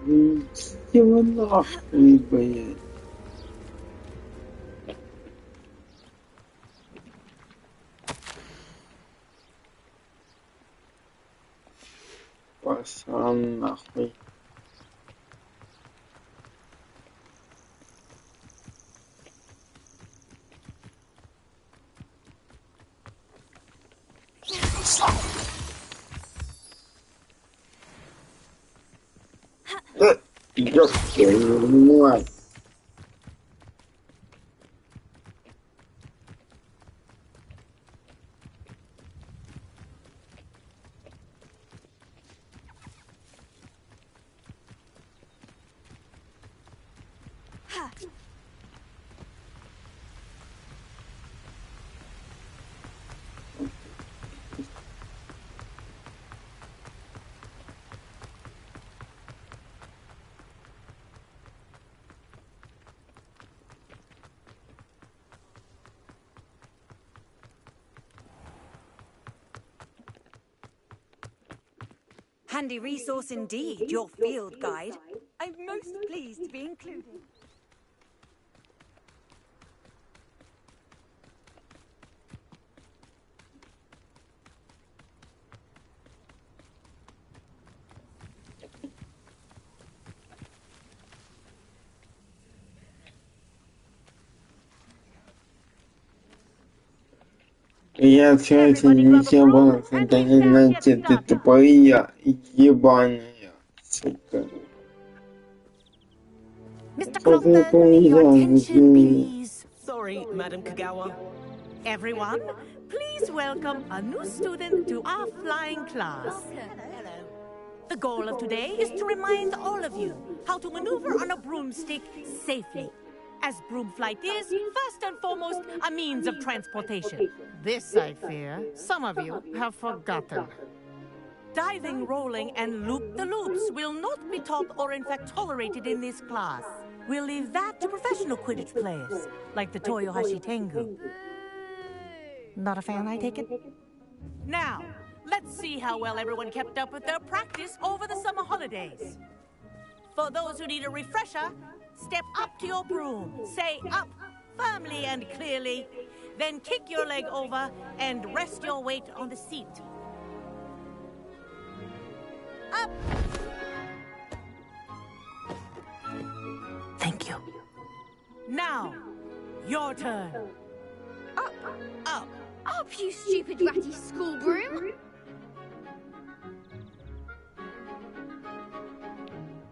Идите вы нахуй, блядь. Пошел нахуй. Ёб твою мать. Handy resource indeed, your field guide. I'm most pleased to be included. Я все это не было, когда не найти, ты тупая ебаная, сука. Mr. Clopton, your attention, please. Sorry, Madam Kagawa. Everyone, please welcome a new student to our flying class. Hello. The goal of today is to remind all of you how to maneuver on a broomstick safely. As broom flight is, first and foremost, a means of transportation. This, I fear, some of you have forgotten. Diving, rolling, and loop-the-loops will not be taught or in fact tolerated in this class. We'll leave that to professional Quidditch players, like the Toyohashi Tengu. Not a fan, I take it? Now, let's see how well everyone kept up with their practice over the summer holidays. For those who need a refresher, step up to your broom, say up firmly and clearly, then kick your leg over and rest your weight on the seat. Up! Thank you. Now, your turn. Up! Up! Up, you stupid ratty school broom!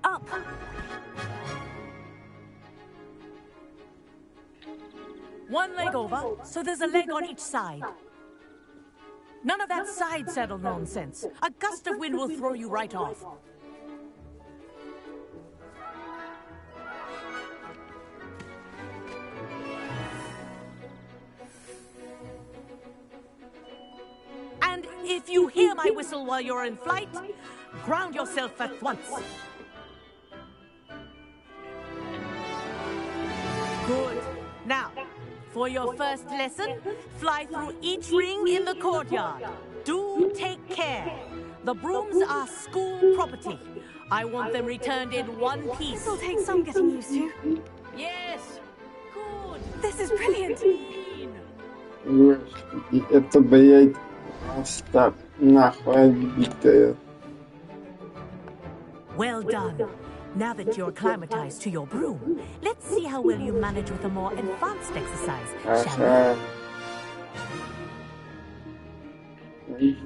Up! One leg over, so there's a leg on each side. None of that side saddle nonsense. A gust of wind will throw you right off. And if you hear my whistle while you're in flight, ground yourself at once. Good. Now, for your first lesson, fly through each ring in the courtyard. Do take care. The brooms are school property. I want them returned in one piece. This'll take some getting used to. Yes. Good. This is brilliant. Господи, это, блядь, просто нахуй отбитая. Well done. Now that you're acclimatized to your broom, let's see how well you manage with a more advanced exercise, shall we?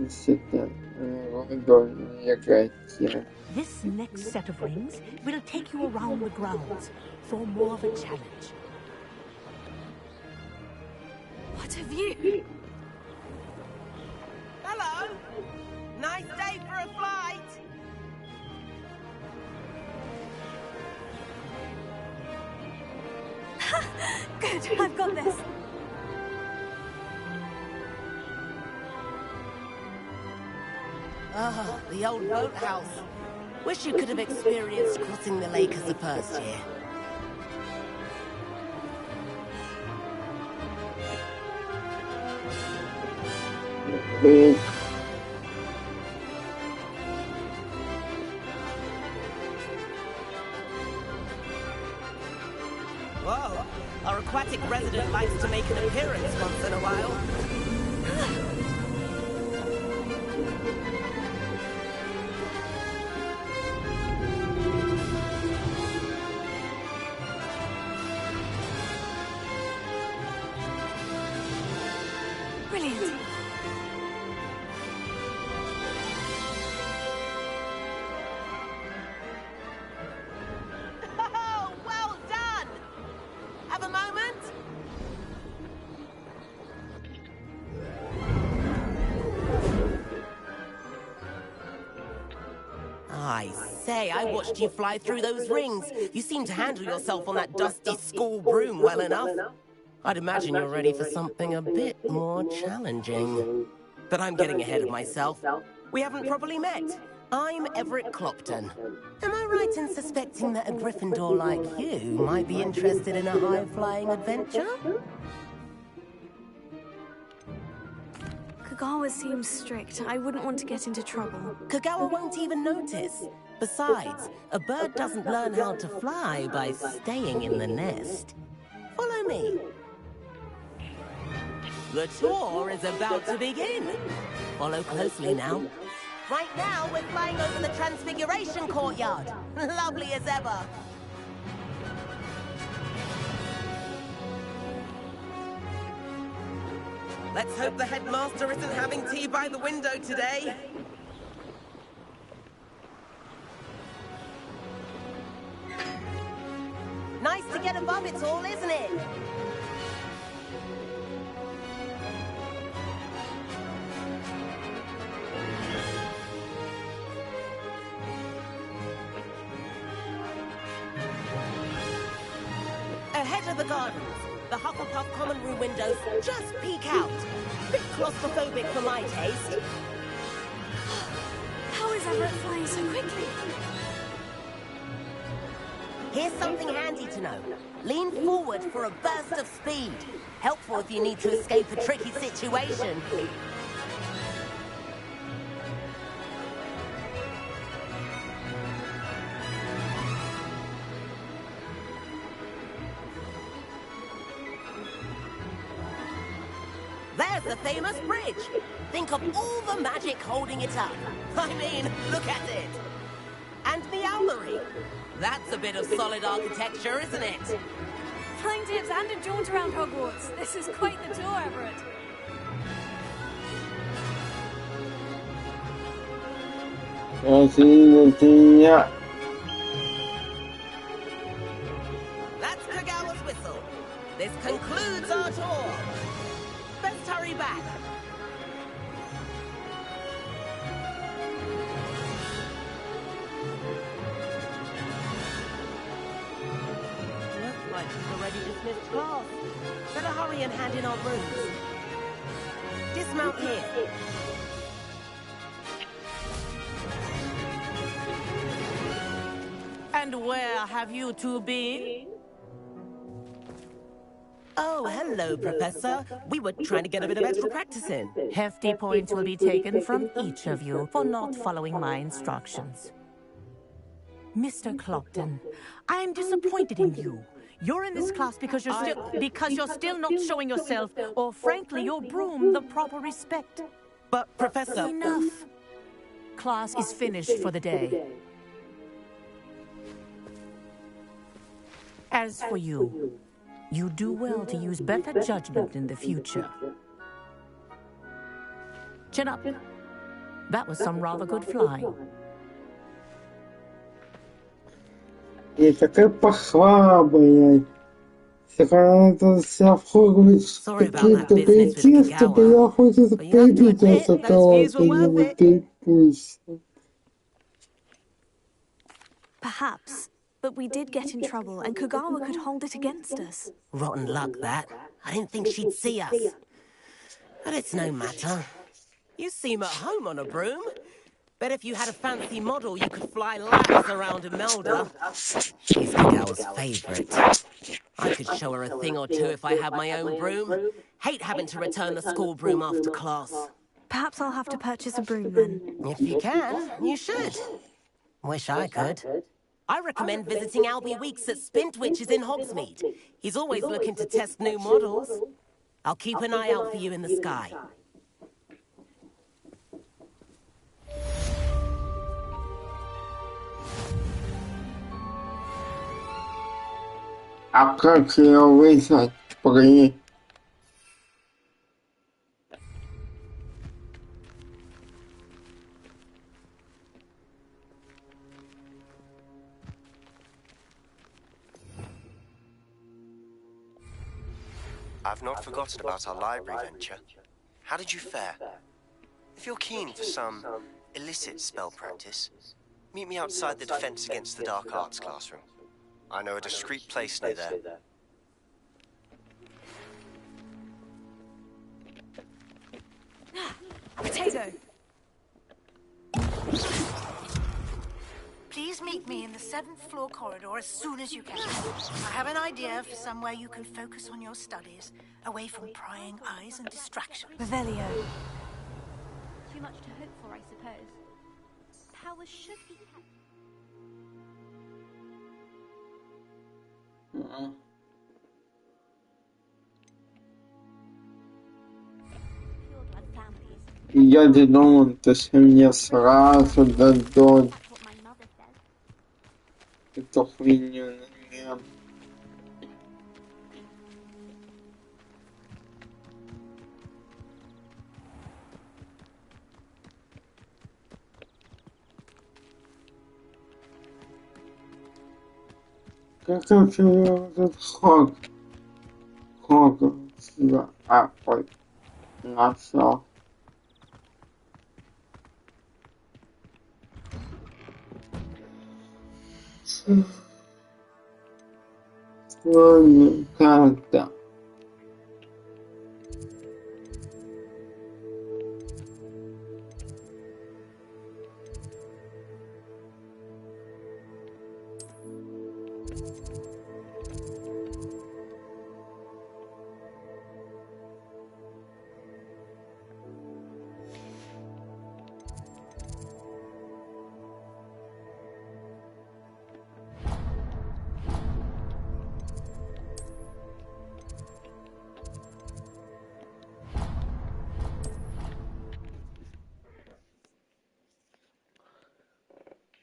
This next set of rings will take you around the grounds for more of a challenge. What a view! Hello. Nice day for a flight. Good, I've got this. Ah, the old boathouse. Wish you could have experienced crossing the lake as the first year. resident likes to make an appearance once in a while. Brilliant. Oh, well done! Have a moment? I say, I watched you fly through those rings. You seem to handle yourself on that dusty school broom well enough. I'd imagine you're ready for something a bit more challenging. But I'm getting ahead of myself. We haven't properly met. I'm Everett Clopton. Am I right in suspecting that a Gryffindor like you might be interested in a high-flying adventure? Kagawa seems strict. I wouldn't want to get into trouble. Kagawa won't even notice. Besides, a bird doesn't learn how to fly by staying in the nest. Follow me. The tour is about to begin. Follow closely now. Right now, we're flying over the Transfiguration Courtyard. Lovely as ever. Let's hope the headmaster isn't having tea by the window today. Nice to get above it all, isn't it? Ahead of the gardens, the Hufflepuff common room windows just peek out. Bit claustrophobic for my taste. How is Everett flying so quickly? Here's something handy to know. Lean forward for a burst of speed. Helpful if you need to escape a tricky situation. There's the famous bridge. Think of all the magic holding it up. I mean, look at it. And the owlery. That's a bit of solid architecture, isn't it? Flying tips and a jaunt around Hogwarts. This is quite the tour, Everett. That's Kagawa's whistle. This concludes our tour. Best hurry back. Looks like she's already dismissed class. Better hurry and hand in our brooms. Dismount here. And where have you two been? Oh, hello, Professor. We were trying to get a bit of extra practice in. Hefty points will be taken from each of you for not following my instructions. Mr. Clopton, I am disappointed in you. You're in this class because you're still not showing yourself, or frankly, your broom, the proper respect. But, Professor... Enough. Class is finished for the day. As for you, you do well to use better judgment in the future. Chin up. That was some rather good flying. Я такая похлабая. Сохранится вся в Хогвартс. Какие-то приятельства, я хочется прибить от этого, где-нибудь перепусть. Perhaps. But we did get in trouble, and Kagawa could hold it against us. Rotten luck, that. I didn't think she'd see us. But it's no matter. You seem at home on a broom. Bet if you had a fancy model, you could fly laps around Imelda. She's Kagawa's favourite. I could show her a thing or two if I had my own broom. Hate having to return the school broom after class. Perhaps I'll have to purchase a broom then. If you can, you should. Wish I could. I recommend visiting Albie Weeks at Spintwitches in Hogsmeade. He's always looking to test new models. I'll keep an eye out for you in the sky. А как ее вызвать при... I've not forgotten about our library venture. How did you fare? If you're keen for some illicit spell practice, meet me outside the Defense Against the Dark Arts classroom. I know a discreet place near there. Potato! Please meet me in the 7th floor corridor as soon as you can. I have an idea for somewhere you can focus on your studies, away from prying eyes and distractions. Revelio. Too much to hope for, I suppose. Powers should be kept. Pureblood families. Я не думал, что мне сразу дадут That's what my mother says. эту хуйню на нее. Как вообще этот Хог сюда, ой, нашел. Ладно, как-то.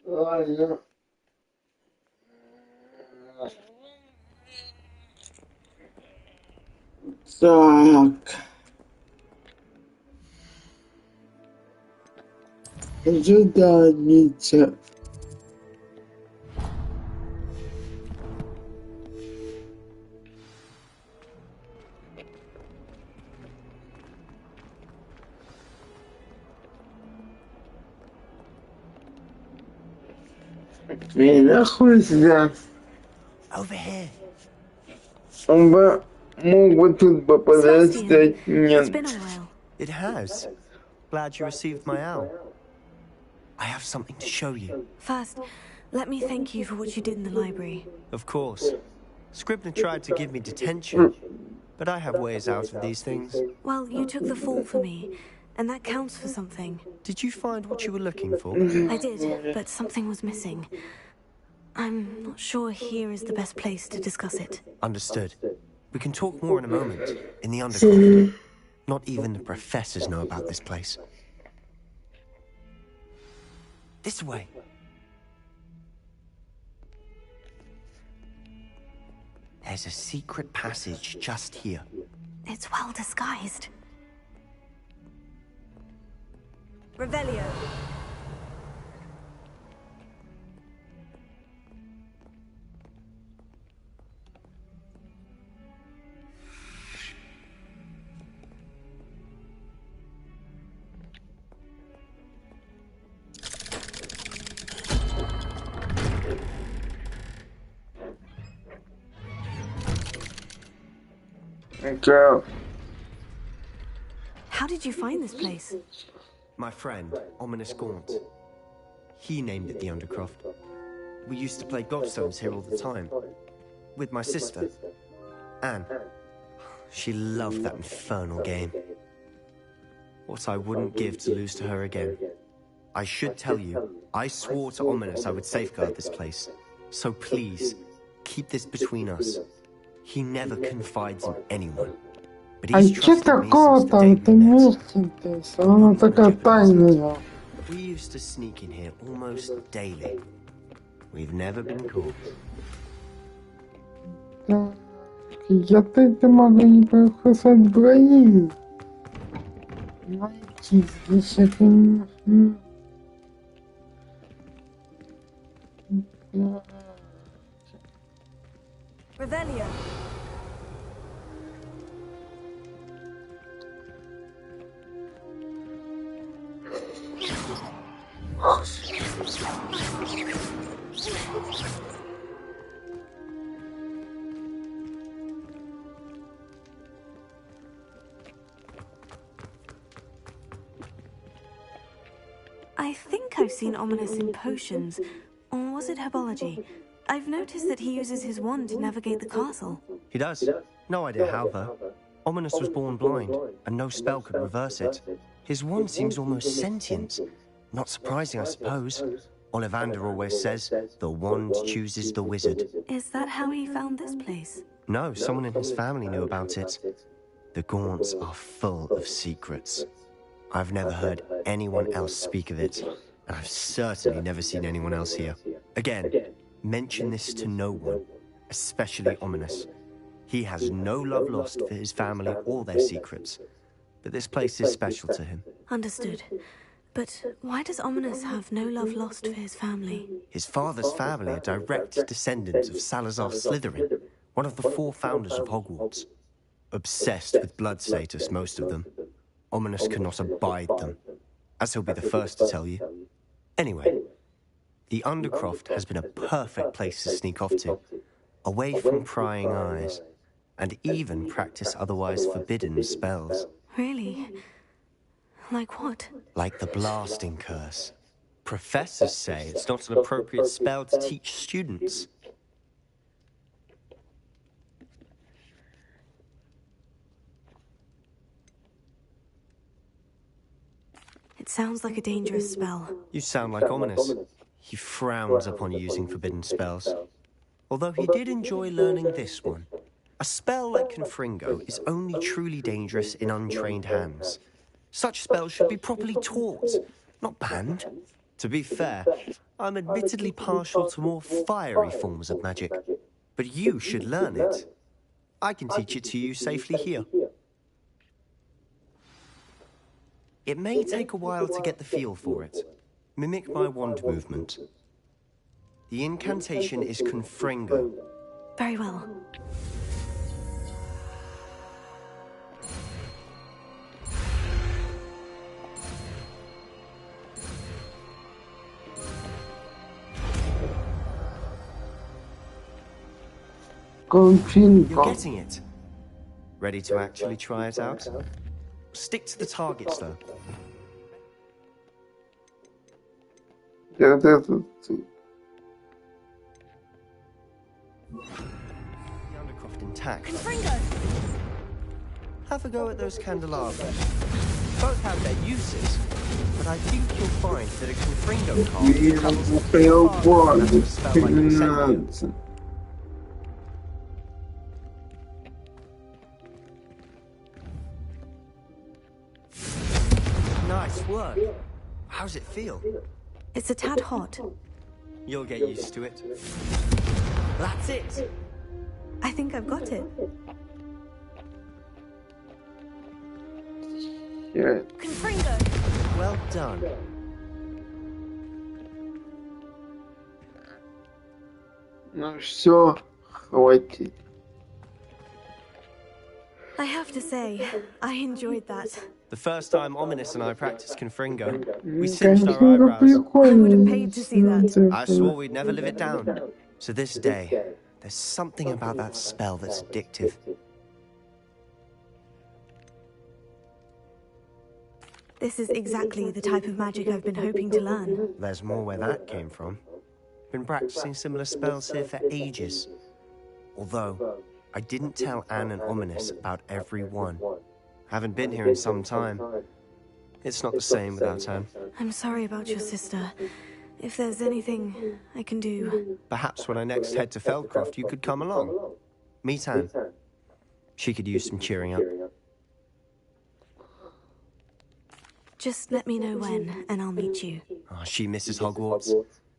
Ладно. Так. Ожидание. Где находится? Over here. Он бы мог бы тут бы подождать. It's Нет. been a while. It has. Glad you received my owl. I have something to show you. First, let me thank you for what you did in the library. Of course. Scribner tried to give me detention, but I have ways out of these things. Well, you took the fall for me, and that counts for something. Did you find what you were looking for? I did, but something was missing. I'm not sure here is the best place to discuss it. Understood. We can talk more in a moment, in the underground. Not even the professors know about this place. This way. There's a secret passage just here. It's well disguised. Revelio. Go. How did you find this place? My friend, Ominous Gaunt. He named it the Undercroft. We used to play gobstones here all the time. With my sister, Anne. She loved that infernal game. What I wouldn't give to lose to her again. I should tell you, I swore to Ominous I would safeguard this place. So please, keep this between us. He never confides in anyone. But А he's чё trusted me since the такого-то в day we этом met. месте-то? Она такая тайная. We used to sneak in here almost daily. We've never been caught. Так, я-то это могу не прописать брони. Найти здесь это... Revelio. I think I've seen Ominous in potions. Or was it herbology? I've noticed that he uses his wand to navigate the castle. He does. No idea how, though. Ominous was born blind, and no spell could reverse it. His wand seems almost sentient. Not surprising, I suppose. Ollivander always says, the wand chooses the wizard. Is that how he found this place? No, someone in his family knew about it. The Gaunts are full of secrets. I've never heard anyone else speak of it, and I've certainly never seen anyone else here. Again, mention this to no one, especially Ominous. He has no love lost for his family or their secrets, but this place is special to him. Understood. But why does Ominous have no love lost for his family? His father's family are direct descendants of Salazar Slytherin, one of the 4 founders of Hogwarts. Obsessed with blood status, most of them. Ominous cannot abide them, as he'll be the first to tell you. Anyway, the Undercroft has been a perfect place to sneak off to, away from prying eyes, and even practice otherwise forbidden spells. Really? Like what? Like the blasting curse. Professors say it's not an appropriate spell to teach students. It sounds like a dangerous spell. You sound like Ominous. He frowns upon using forbidden spells. Although he did enjoy learning this one. A spell like Confringo is only truly dangerous in untrained hands. Such spells should be properly taught, not banned. To be fair, I'm admittedly partial to more fiery forms of magic. But you should learn it. I can teach it to you safely here. It may take a while to get the feel for it. Mimic my wand movement. The incantation is Confringo. Very well. You're getting it. Ready to actually try it out? Stick to the targets, though. The Undercroft intact. Confringo! Have a go at those candelabras. Both have their uses, but I think you'll find that a Confringo card travels far than a spell like Incendio. Nice work. How's it feel? It's a tad hot. You'll get used to it. That's it. I think I've got it. Yeah. Confringo! Well done. Ну все, хватит. I have to say, I enjoyed that. The first time Ominous and I practiced Confringo, we cinched our eyebrows. I would have paid to see that. I swore we'd never live it down. To this day, there's something about that spell that's addictive. This is exactly the type of magic I've been hoping to learn. There's more where that came from. Been practicing similar spells here for ages. Although, I didn't tell Anne and Ominous about every one. Haven't been here in some time. It's not the same without Anne. I'm sorry about your sister. If there's anything I can do... Perhaps when I next head to Feldcroft, you could come along. Meet Anne. She could use some cheering up. Just let me know when, and I'll meet you. Oh, she misses Hogwarts.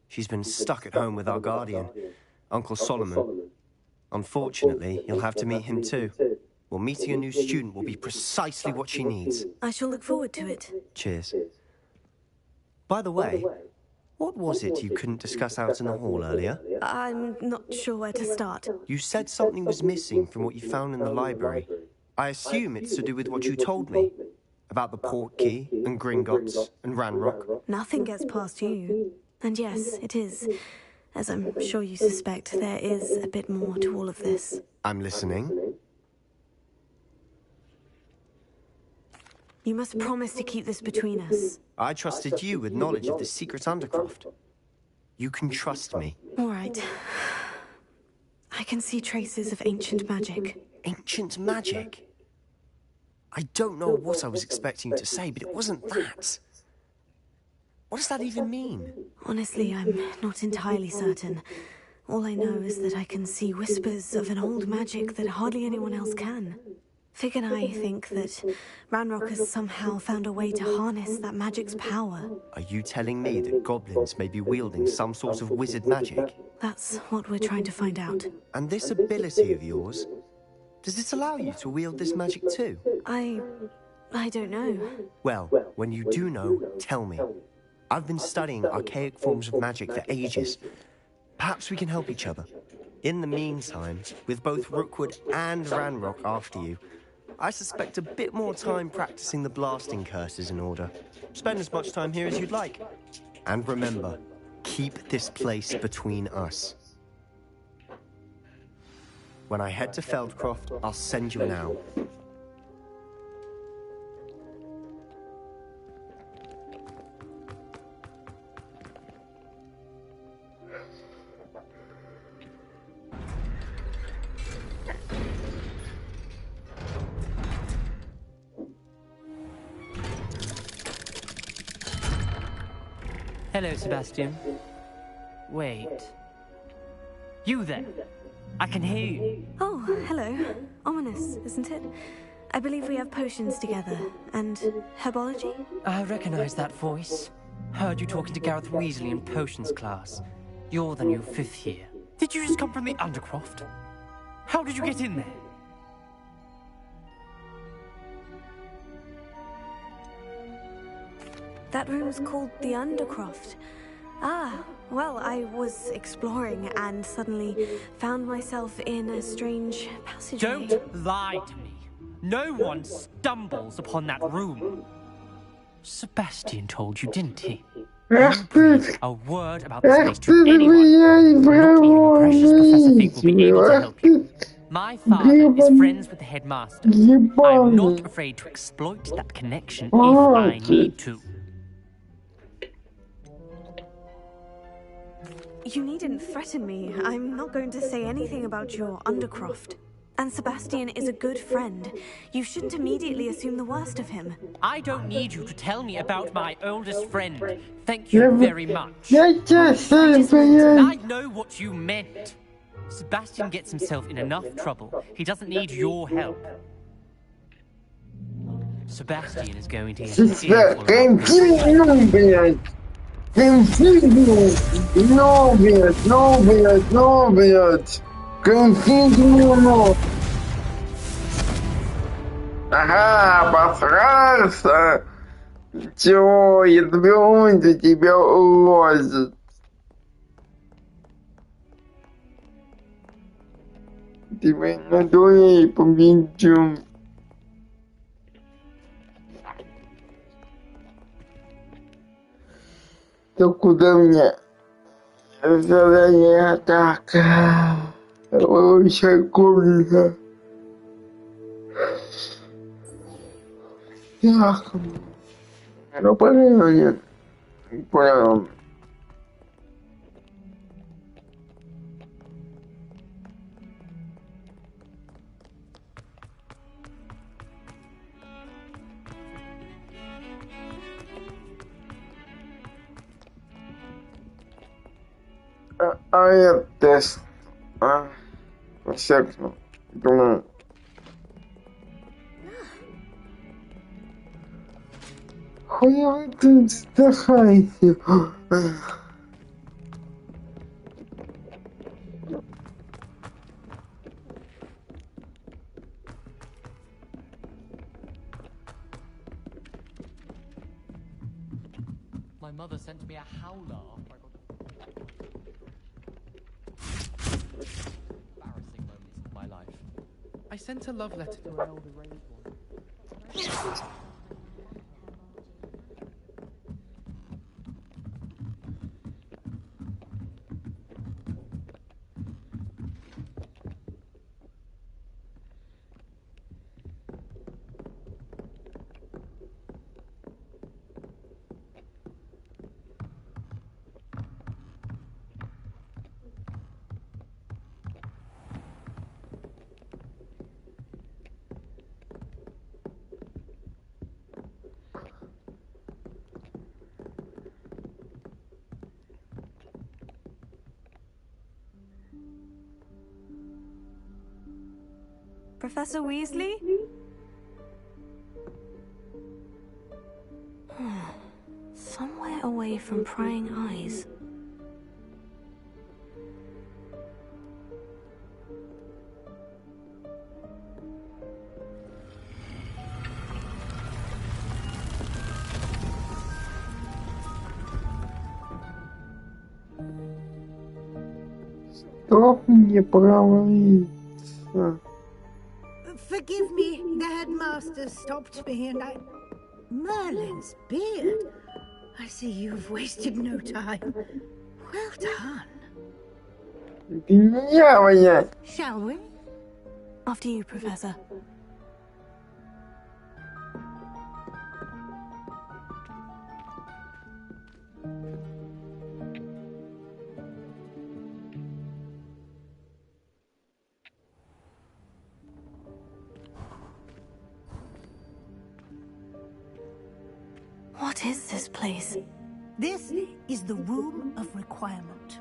She's been stuck at home with our guardian, Uncle Solomon. Unfortunately, you'll have to meet him too. Well, meeting a new student will be precisely what she needs. I shall look forward to it. Cheers. By the way, what was it you couldn't discuss out in the hall earlier? I'm not sure where to start. You said something was missing from what you found in the library. I assume it's to do with what you told me. About the Portkey, and Gringotts, and Ranrock. Nothing gets past you. And yes, it is. As I'm sure you suspect, there is a bit more to all of this. I'm listening. You must promise to keep this between us. I trusted you with knowledge of the secret Undercroft. You can trust me. All right. I can see traces of ancient magic. Ancient magic? I don't know what I was expecting you to say, but it wasn't that. What does that even mean? Honestly, I'm not entirely certain. All I know is that I can see whispers of an old magic that hardly anyone else can. Fig and I think that Ranrock has somehow found a way to harness that magic's power. Are you telling me that goblins may be wielding some sort of wizard magic? That's what we're trying to find out. And this ability of yours, does it allow you to wield this magic too? I don't know. Well, when you do know, tell me. I've been studying archaic forms of magic for ages. Perhaps we can help each other. In the meantime, with both Rookwood and Ranrock after you, I suspect a bit more time practicing the blasting curses in order. Spend as much time here as you'd like. And remember, keep this place between us. When I head to Feldcroft, I'll send you an owl. Hello, Sebastian. Wait. You there? I can hear you. Oh, hello. Ominous, isn't it? I believe we have potions together. And herbology? I recognize that voice. Heard you talking to Gareth Weasley in potions class. You're the new 5th year. Did you just come from the Undercroft? How did you get in there? That room's called the Undercroft. Ah, well, I was exploring and suddenly found myself in a strange passageway. Don't lie to me. No one stumbles upon that room. Sebastian told you, didn't he? Don't breathe a word about this place to anyone. Not even your precious Professor Fig will be able to help you. My father is friends with the headmaster. I'm not afraid to exploit that connection if I need to. You needn't threaten me. I'm not going to say anything about your Undercroft. And Sebastian is a good friend. You shouldn't immediately assume the worst of him. I don't need you to tell me about my oldest friend. Thank you very much. I know what you meant. Sebastian gets himself in enough trouble. He doesn't need your help. Sebastian is going to get an earful of this. No, блядь. Конфетину. Ага, обосрался. Чего, ядбёнь за тебя лозит. Тебя на дуэль победим. То куда мне? Задание атака. Лучшая комната. Так. Ну, понятно. Понял. I test. Certo. Então, olha tudo está feito. My mother sent me a howler after I got embarrassing moments of my life. I sent a love letter to an elder raised one. Professor Weasley? Somewhere away from prying eyes. Чтоб не провалиться. Forgive me, the headmaster stopped me and I... Merlin's beard. I see you've wasted no time. Well done. Гневая. Shall we? After you, Professor. What is this place? This is the Room of Requirement.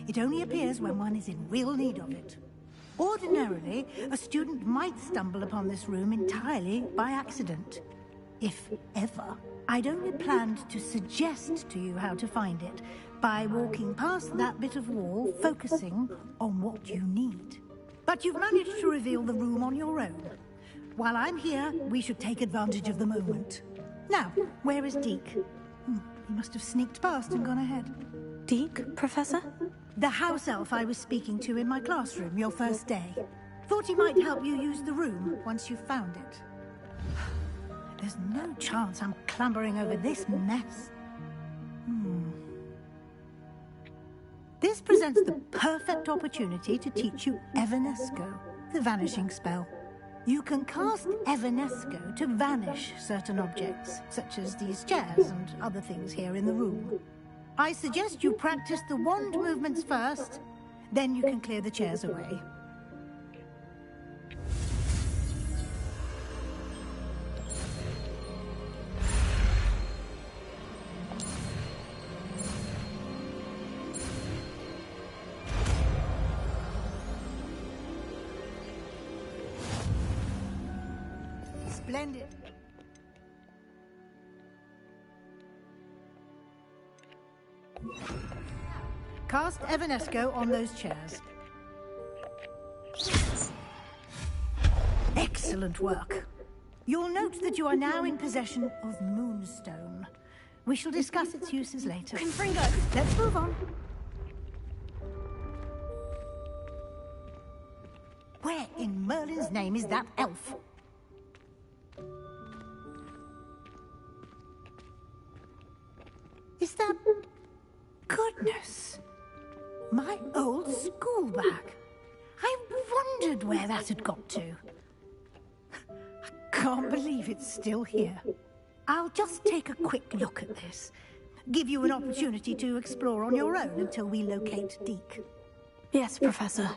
It only appears when one is in real need of it. Ordinarily, a student might stumble upon this room entirely by accident. If ever. I'd only planned to suggest to you how to find it by walking past that bit of wall, focusing on what you need. But you've managed to reveal the room on your own. While I'm here, we should take advantage of the moment. Now, where is Deke? He must have sneaked past and gone ahead. Deke, Professor? The house elf I was speaking to in my classroom your first day. Thought he might help you use the room once you've found it. There's no chance I'm clambering over this mess. This presents the perfect opportunity to teach you Evanesco, the vanishing spell. You can cast Evanesco to vanish certain objects, such as these chairs and other things here in the room. I suggest you practice the wand movements first, then you can clear the chairs away. Splendid. Cast Evanesco on those chairs. Excellent work. You'll note that you are now in possession of Moonstone. We shall discuss its uses later. Confringo! Let's move on. Where in Merlin's name is that elf? Is that... Goodness! My old school bag. I wondered where that had got to. I can't believe it's still here. I'll just take a quick look at this. Give you an opportunity to explore on your own until we locate Deke. Yes, Professor.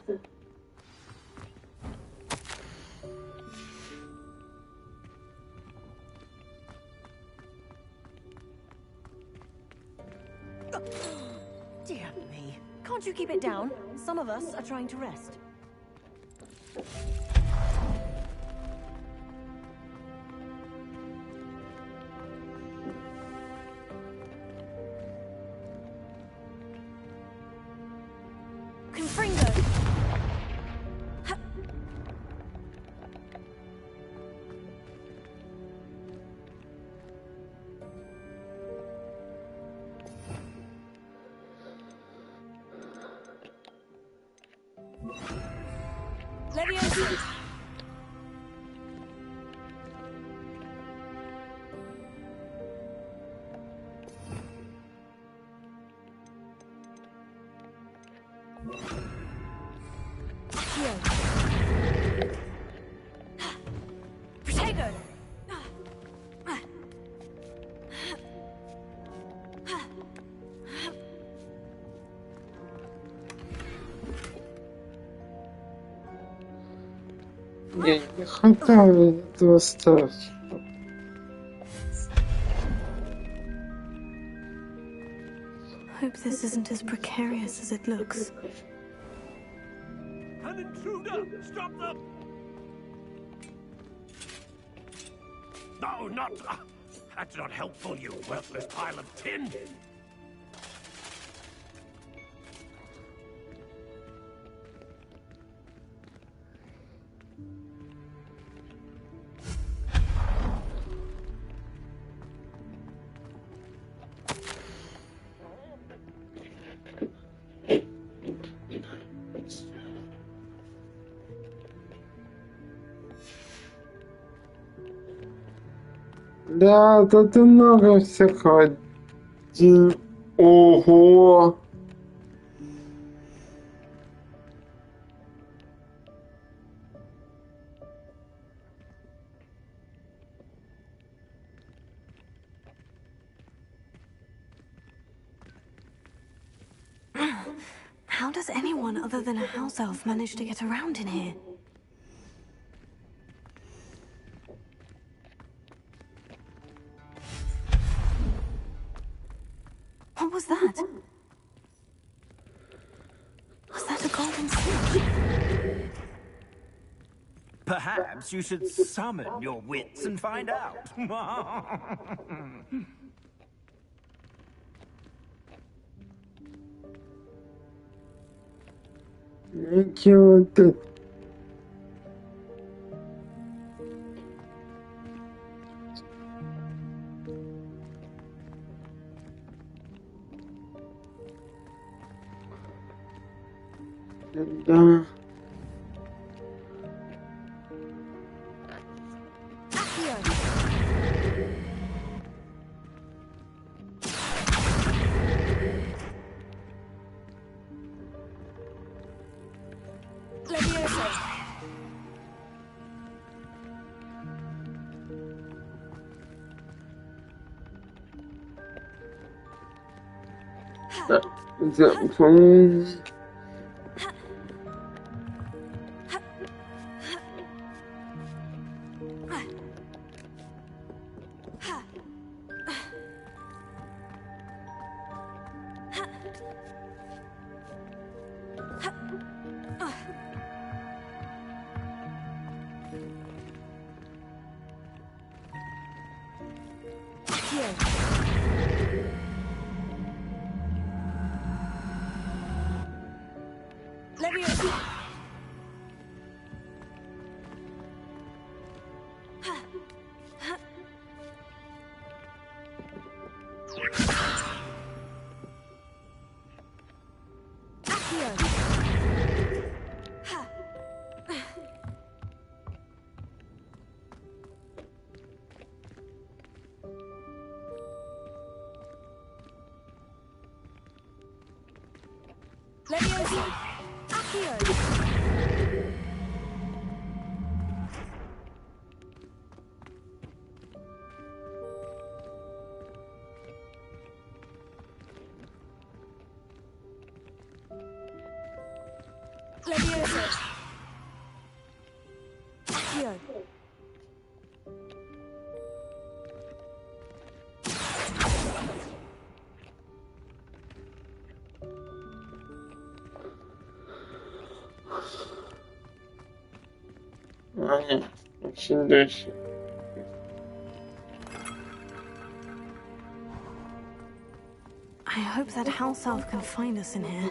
Dear me. Can't you keep it down? Some of us are trying to rest. Confringo! Leviosa! Protego! Я не хотел этого ставить. Hope this isn't as precarious as it looks. An intruder! Stop them! No, not... that's not helpful, you worthless pile of tin! Да, тут много всякого. Ого! How does anyone other than a house elf manage to get around in here? What was that? Was that a golden snitch? Perhaps you should summon your wits and find out. Ничего тут. Да. По-моему... Anya, şimdi I hope that house elf can find us in here.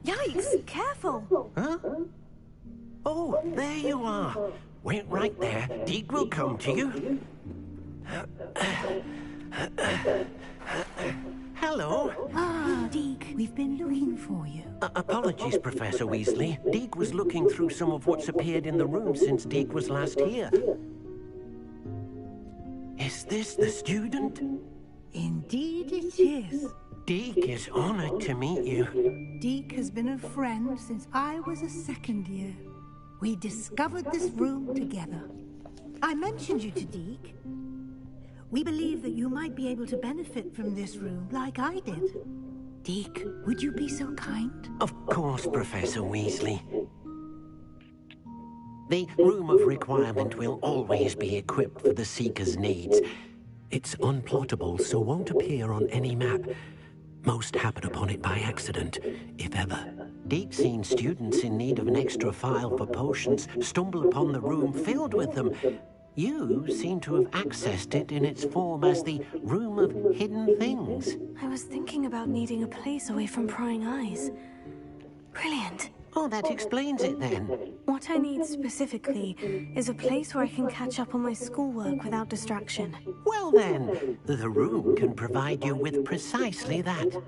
Yikes! Careful! Huh? Oh, there you are. Wait right there. Deke will come to you. Hello. Ah, Deke, we've been looking for you. Apologies, Professor Weasley. Deke was looking through some of what's appeared in the room since Deke was last here. Is this the student? Indeed it is. Deke is honored to meet you. Deke has been a friend since I was a second year. We discovered this room together. I mentioned you to Deke. We believe that you might be able to benefit from this room like I did. Deke, would you be so kind? Of course, Professor Weasley. The Room of Requirement will always be equipped for the Seeker's needs. It's unplottable, so won't appear on any map. Most happen upon it by accident, if ever. Deep-seen students in need of an extra file for potions stumble upon the room filled with them. You seem to have accessed it in its form as the Room of Hidden Things. I was thinking about needing a place away from prying eyes. Brilliant. Oh, that explains it then. What I need specifically is a place where I can catch up on my schoolwork without distraction. Well then, the room can provide you with precisely that.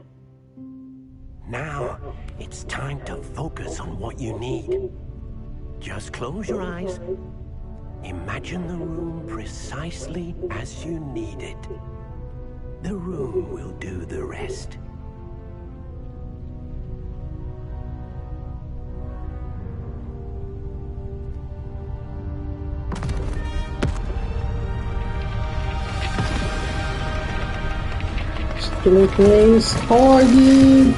Now, it's time to focus on what you need. Just close your eyes. Imagine the room precisely as you need it. The room will do the rest. что происходит?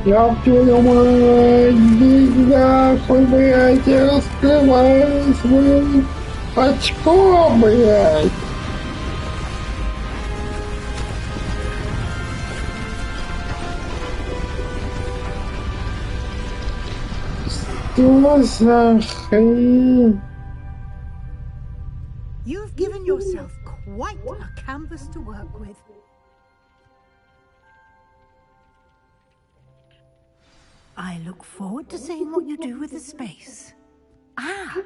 Я твою мать, беда, блядь, я раскрываю свое очко, блядь. Что за хрень? You've given yourself quite a canvas to work with. I look forward to seeing what you do with the space. Ah,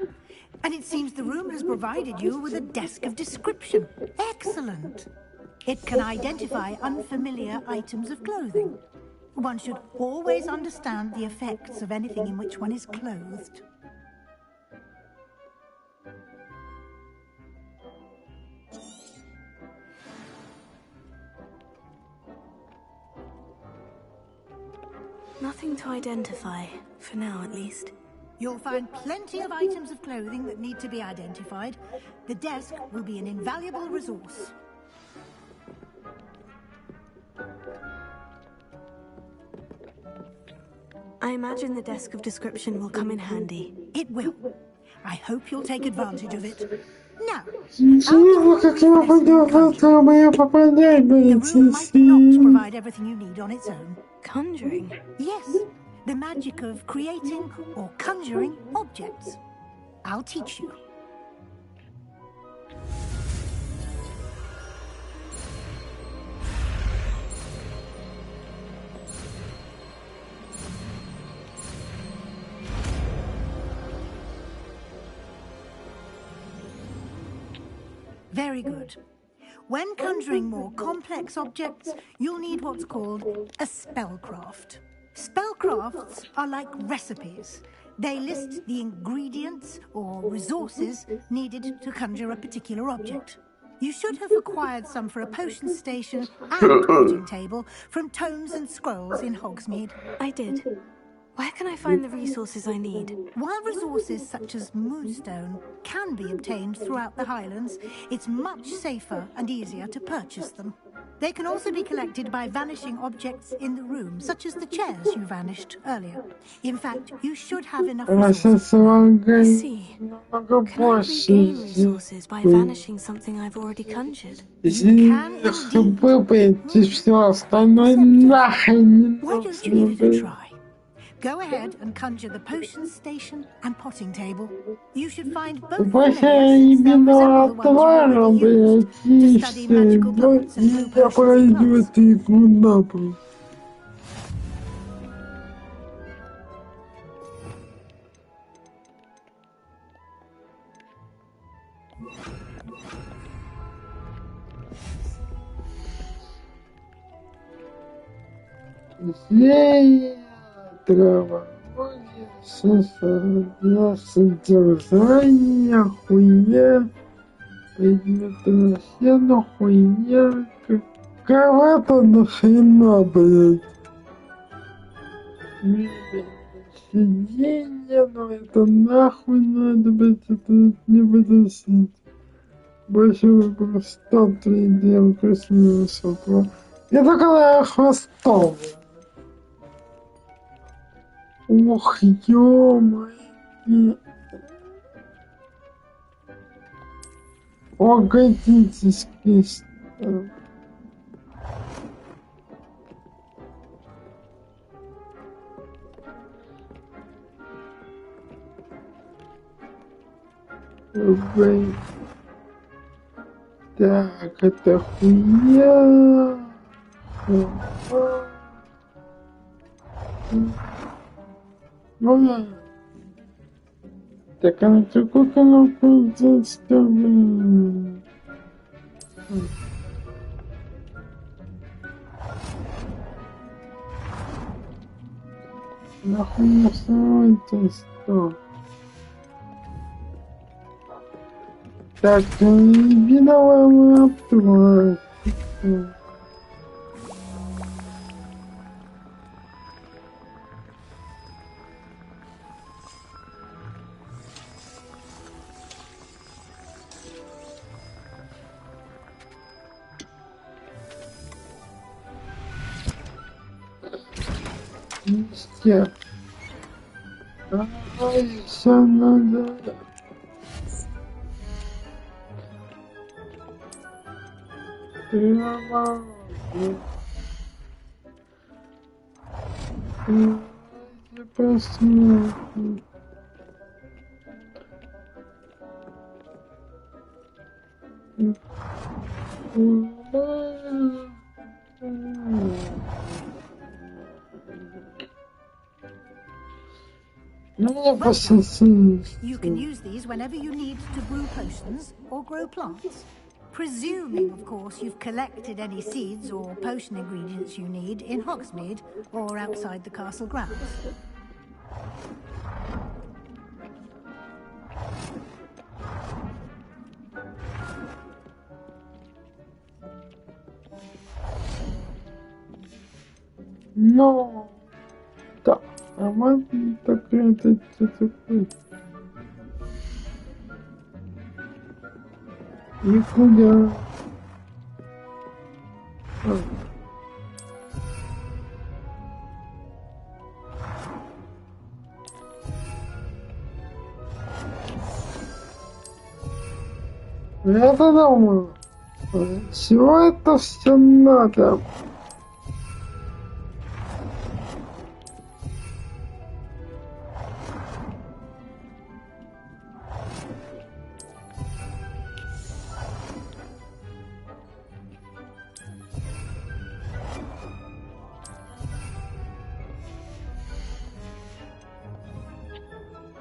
and it seems the room has provided you with a desk of description. Excellent. It can identify unfamiliar items of clothing. One should always understand the effects of anything in which one is clothed. Nothing to identify, for now at least. You'll find plenty of items of clothing that need to be identified. The desk will be an invaluable resource. I imagine the desk of description will come in handy. It will. I hope you'll take advantage of it. Now, Ничего, как я буду в это моя попадать, the room might not provide everything you need on its own. Conjuring? Yes, the magic of creating or conjuring objects. I'll teach you. Very good. When conjuring more complex objects, you'll need what's called a spellcraft. Spellcrafts are like recipes. They list the ingredients or resources needed to conjure a particular object. You should have acquired some for a potion station and conjuring table from tomes and scrolls in Hogsmeade. I did. Where can I find the resources I need? While resources such as moonstone can be obtained throughout the Highlands, it's much safer and easier to purchase them. They can also be collected by vanishing objects in the room, such as the chairs you vanished earlier. In fact, you should have enough resources. I see. Can I regain resources by vanishing something I've already conjured? Why don't you give it a try? Go ahead and conjure the potion station and potting table. You should find both familiars, since they'll resemble the ones you already used to study magical plants and brew potions in class. Трава. Для содержания хуйня. Предметы сена хуйня. Кого-то нахрена, блядь. Мебель. Сиденье, но это нахуй надо, блядь, это не выносить. Больше выбор статуи девушка снился. Я такая хвостом. Ох, ё-моё. Погодитесь, Кристо. Ой. Так, это хуйня. Ну, так, а на какой канал здесь там? Нахуй не это что? Так, виновая тварь. Листья. Все надо. Трава. Посмотрим. You can use these whenever you need to brew potions or grow plants. Presuming, of course, you've collected any seeds or potion ingredients you need in Hogsmeade or outside the castle grounds. No. Да. А мать такая-то что такое? И куда? Я думаю, чего это все надо?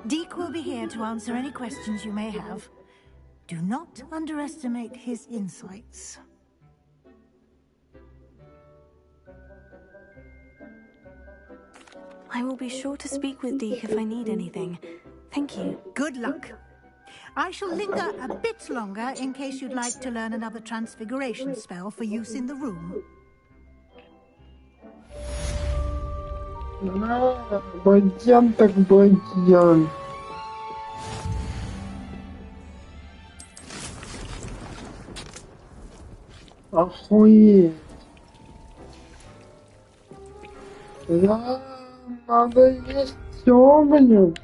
Deke will be here to answer any questions you may have. Do not underestimate his insights. I will be sure to speak with Deke if I need anything. Thank you. Good luck. I shall linger a bit longer in case you'd like to learn another transfiguration spell for use in the room. Баян так баян. Охуеть. Да, надо есть всё, блин.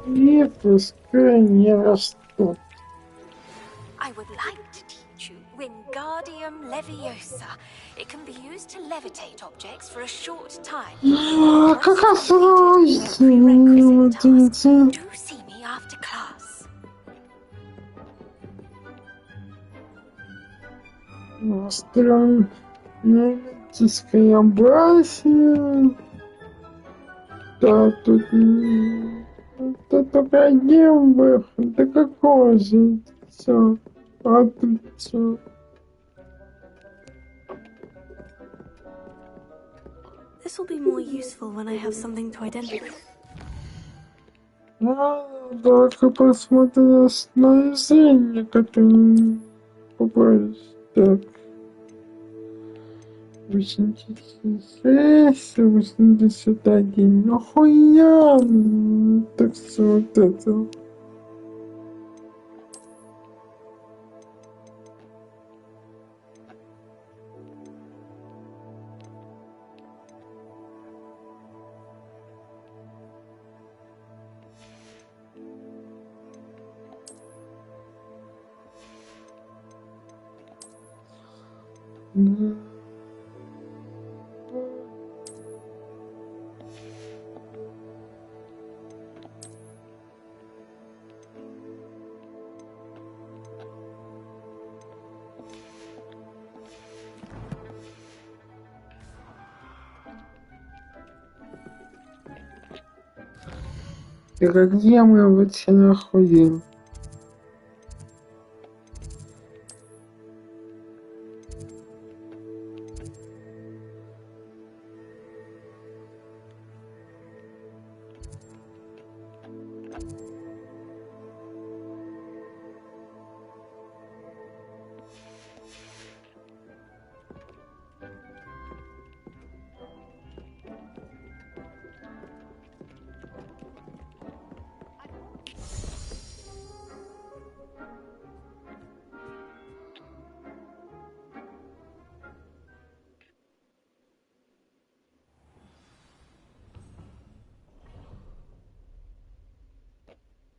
И пускай не растут. I would like to teach you Wingardium Leviosa. It can be used to levitate objects for a short time. Как освоить? Do see me after class. Астрономическая башня. Да, тут только один выход. Да какой же? Все. А тут все. This will be more useful when I have something to identify. Только посмотришь на зрение, которое попасть. Так. 86, 81. Нахуя? Так что вот это. Так где мы вообще находим?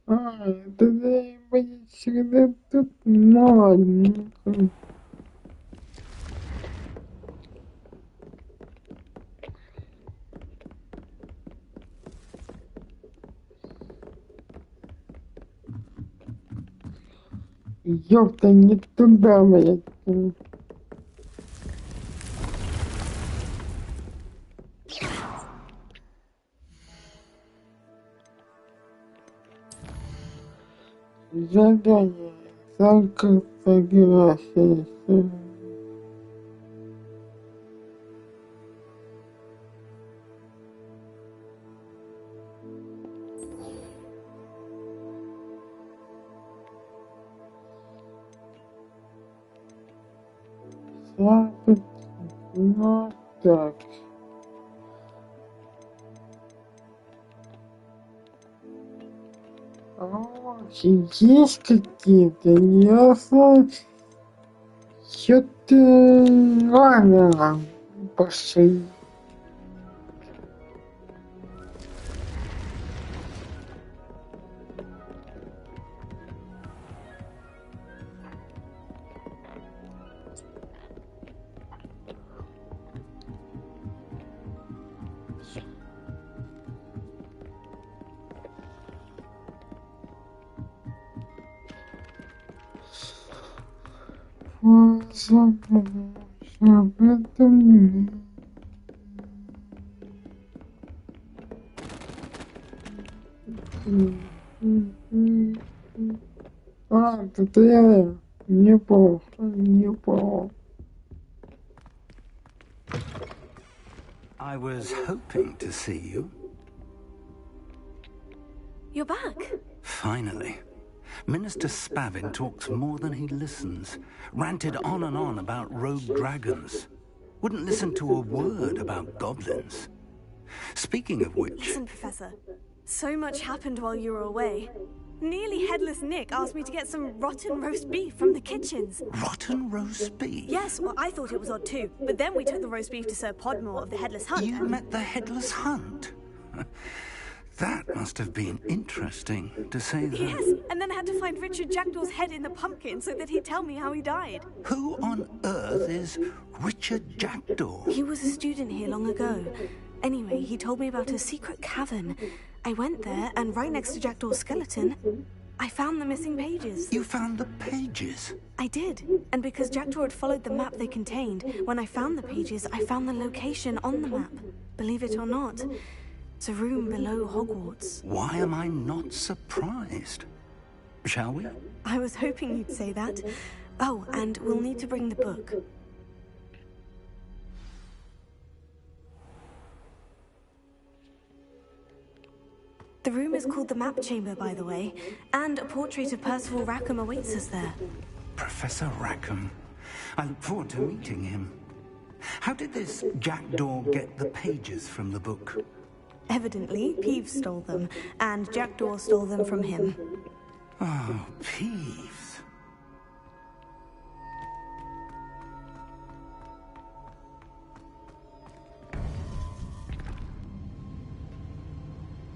Это будет всегда тут маленько. Ёпта, не туда, блядь. Задание. Только фотографии. Ну так. Есть какие-то, ясно. Что-то... Ладно, пошли. это я неплохо. I was hoping to see you. You're back. Finally. Minister Spavin talks more than he listens. Ranted on and on about rogue dragons. Wouldn't listen to a word about goblins. Speaking of which... Listen, Professor. So much happened while you were away. Nearly Headless Nick asked me to get some rotten roast beef from the kitchens. Rotten roast beef? Yes, well, I thought it was odd too. But then we took the roast beef to Sir Podmore of the Headless Hunt. You met the Headless Hunt? That must have been interesting, to say the... Yes, and then I had to find Richard Jackdaw's head in the pumpkin so that he'd tell me how he died. Who on earth is Richard Jackdaw? He was a student here long ago. Anyway, he told me about a secret cavern. I went there, and right next to Jackdaw's skeleton, I found the missing pages. You found the pages? I did. And because Jackdaw had followed the map they contained, when I found the pages, I found the location on the map. Believe it or not, it's a room below Hogwarts. Why am I not surprised? Shall we? I was hoping you'd say that. Oh, and we'll need to bring the book. The room is called the Map Chamber, by the way, and a portrait of Percival Rackham awaits us there. Professor Rackham. I look forward to meeting him. How did this Jackdaw get the pages from the book? Evidently, Peeves stole them, and Jackdaw stole them from him. Oh, Peeves.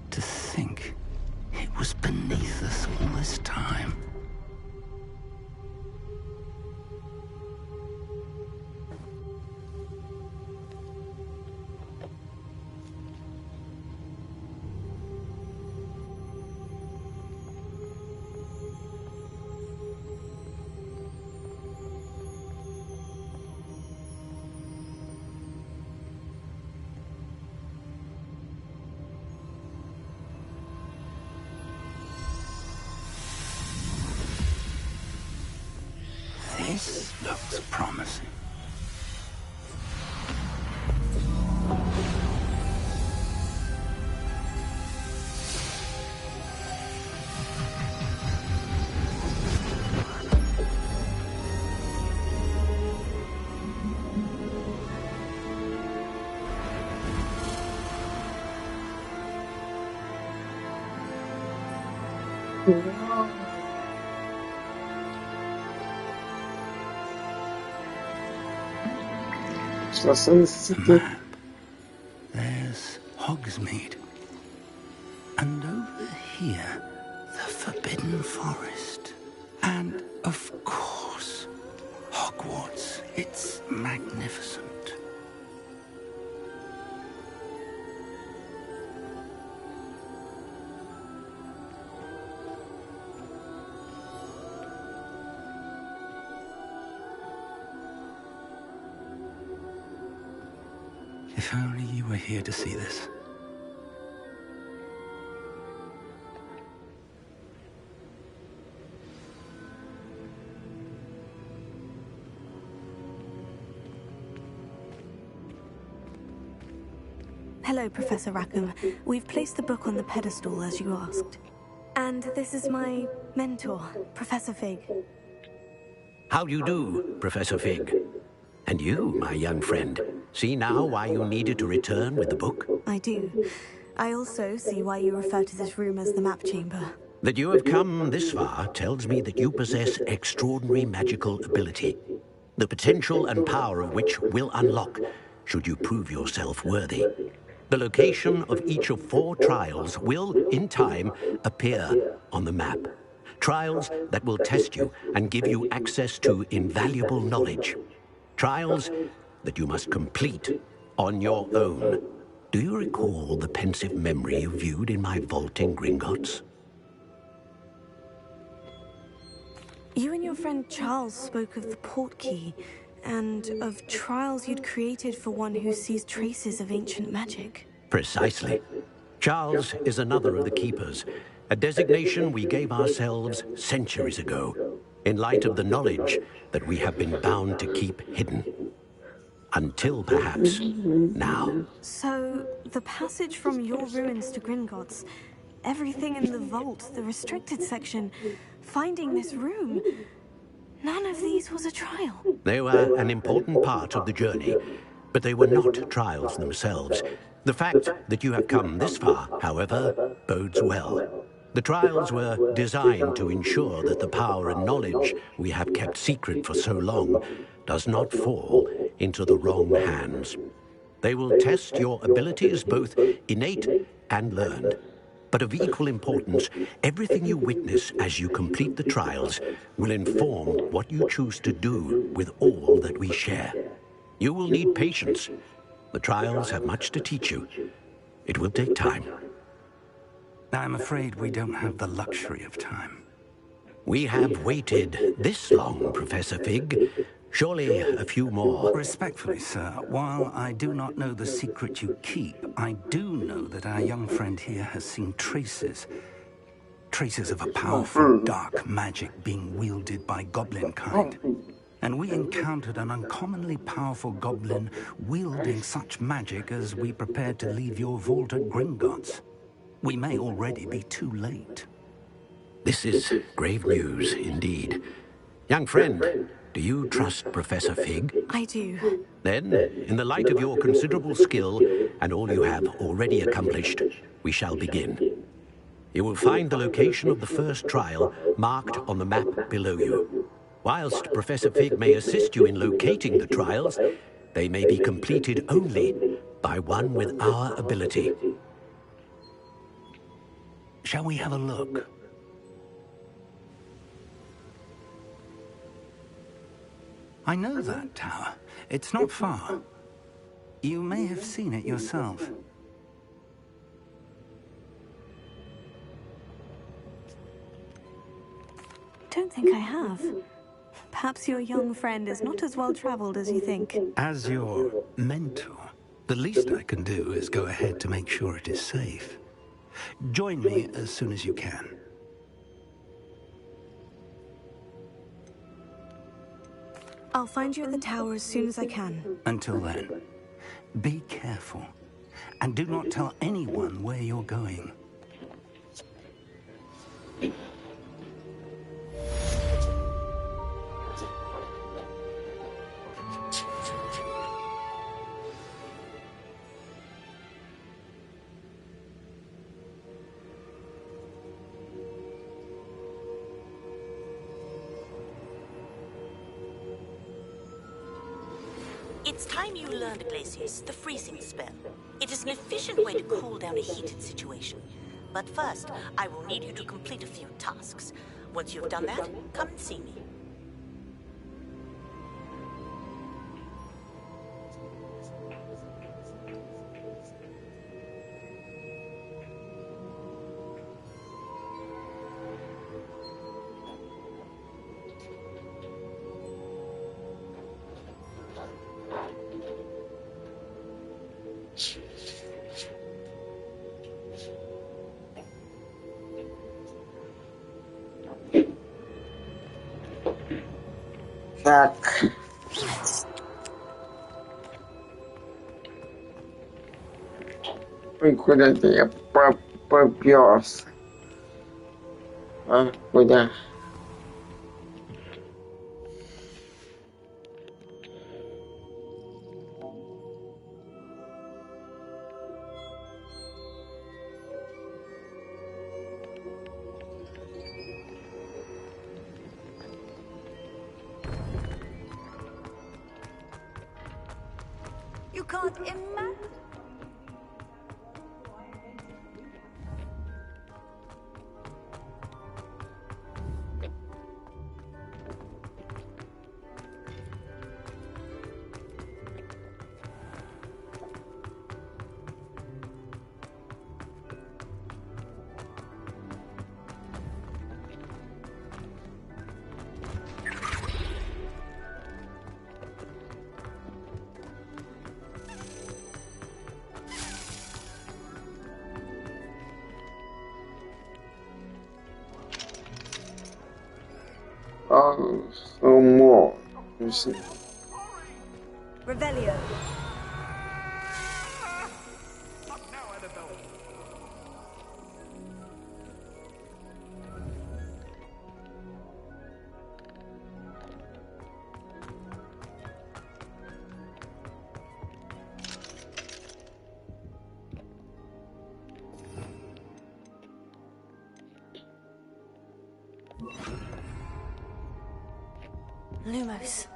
To think it was beneath us all this time. This looks promising. Map. There's Hogsmeade. And over here, the Forbidden Forest. And, of course, Hogwarts. It's magnificent. If only you were here to see this. Hello, Professor Rackham. We've placed the book on the pedestal as you asked. And this is my mentor, Professor Fig. How do you do, Professor Fig? And you, my young friend, see now why you needed to return with the book? I do. I also see why you refer to this room as the Map Chamber. That you have come this far tells me that you possess extraordinary magical ability, the potential and power of which will unlock should you prove yourself worthy. The location of each of 4 trials will, in time, appear on the map. Trials that will test you and give you access to invaluable knowledge. Trials that you must complete on your own. Do you recall the pensive memory you viewed in my vault in Gringotts? You and your friend Charles spoke of the port key, and of trials you'd created for one who sees traces of ancient magic. Precisely. Charles is another of the keepers, a designation we gave ourselves centuries ago, in light of the knowledge that we have been bound to keep hidden. Until perhaps now. So, the passage from your ruins to Gringotts, everything in the vault, the restricted section, finding this room, none of these was a trial. They were an important part of the journey, but they were not trials themselves. The fact that you have come this far, however, bodes well. The trials were designed to ensure that the power and knowledge we have kept secret for so long does not fall into the wrong hands. They will test your abilities, both innate and learned. But of equal importance, everything you witness as you complete the trials will inform what you choose to do with all that we share. You will need patience. The trials have much to teach you. It will take time. I'm afraid we don't have the luxury of time. We have waited this long, Professor Fig. Surely a few more. Respectfully, sir, while I do not know the secret you keep, I do know that our young friend here has seen traces of a powerful dark magic being wielded by goblin kind. And we encountered an uncommonly powerful goblin wielding such magic as we prepared to leave your vault at Gringotts. We may already be too late. This is grave news indeed. Young friend, do you trust Professor Fig? I do. Then, in the light of your considerable skill and all you have already accomplished, we shall begin. You will find the location of the first trial marked on the map below you. Whilst Professor Fig may assist you in locating the trials, they may be completed only by one with our ability. Shall we have a look? I know that tower. It's not far. You may have seen it yourself. Don't think I have. Perhaps your young friend is not as well traveled as you think. As your mentor, the least I can do is go ahead to make sure it is safe. Join me as soon as you can. I'll find you at the tower as soon as I can. Until then, be careful, and do not tell anyone where you're going. It's time you learned, Glacius, the freezing spell. It is an efficient way to cool down a heated situation. But first, I will need you to complete a few tasks. Once you've done that, come and see me. Tak. Ой, куда-то я попёрся. А, куда? You can't imagine. More. Revelio. Lumos.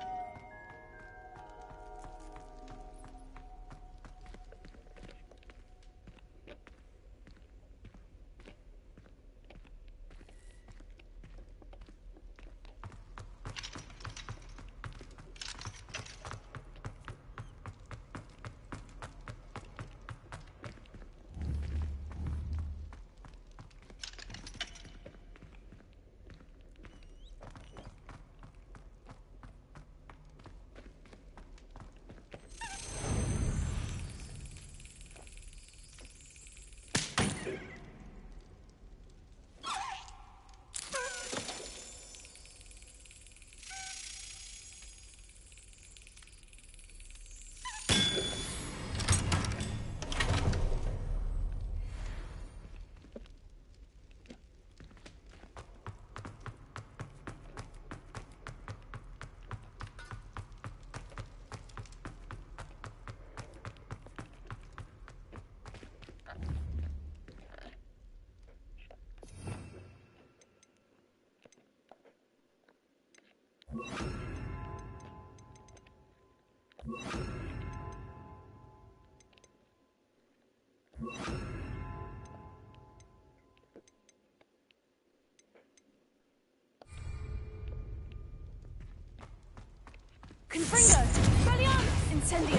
Confringo! Brilliant! Incendio!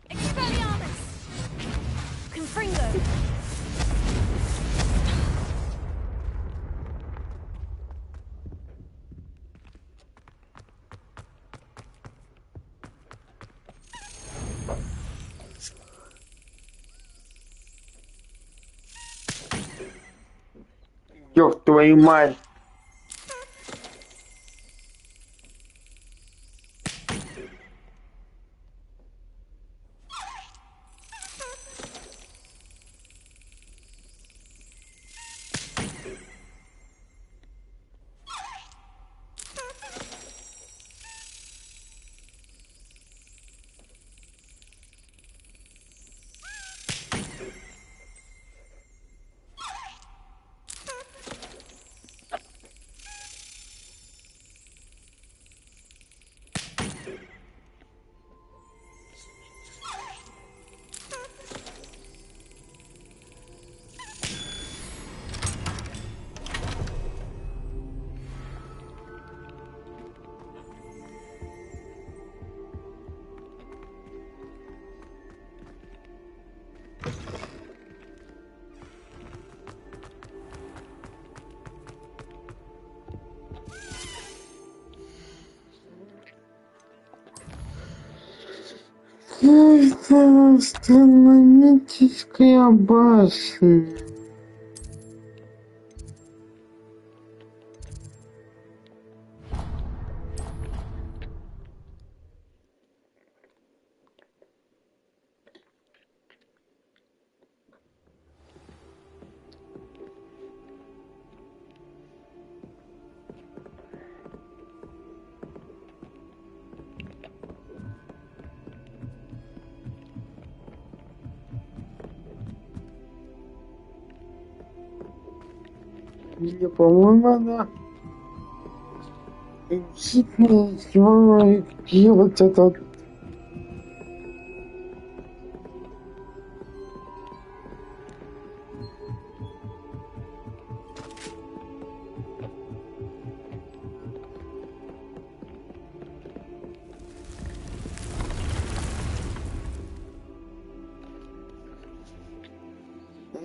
Expelliarmus! Confringo! Ёб твою мать! Это астрономическая башня. Или, по-моему, надо действительно делать этот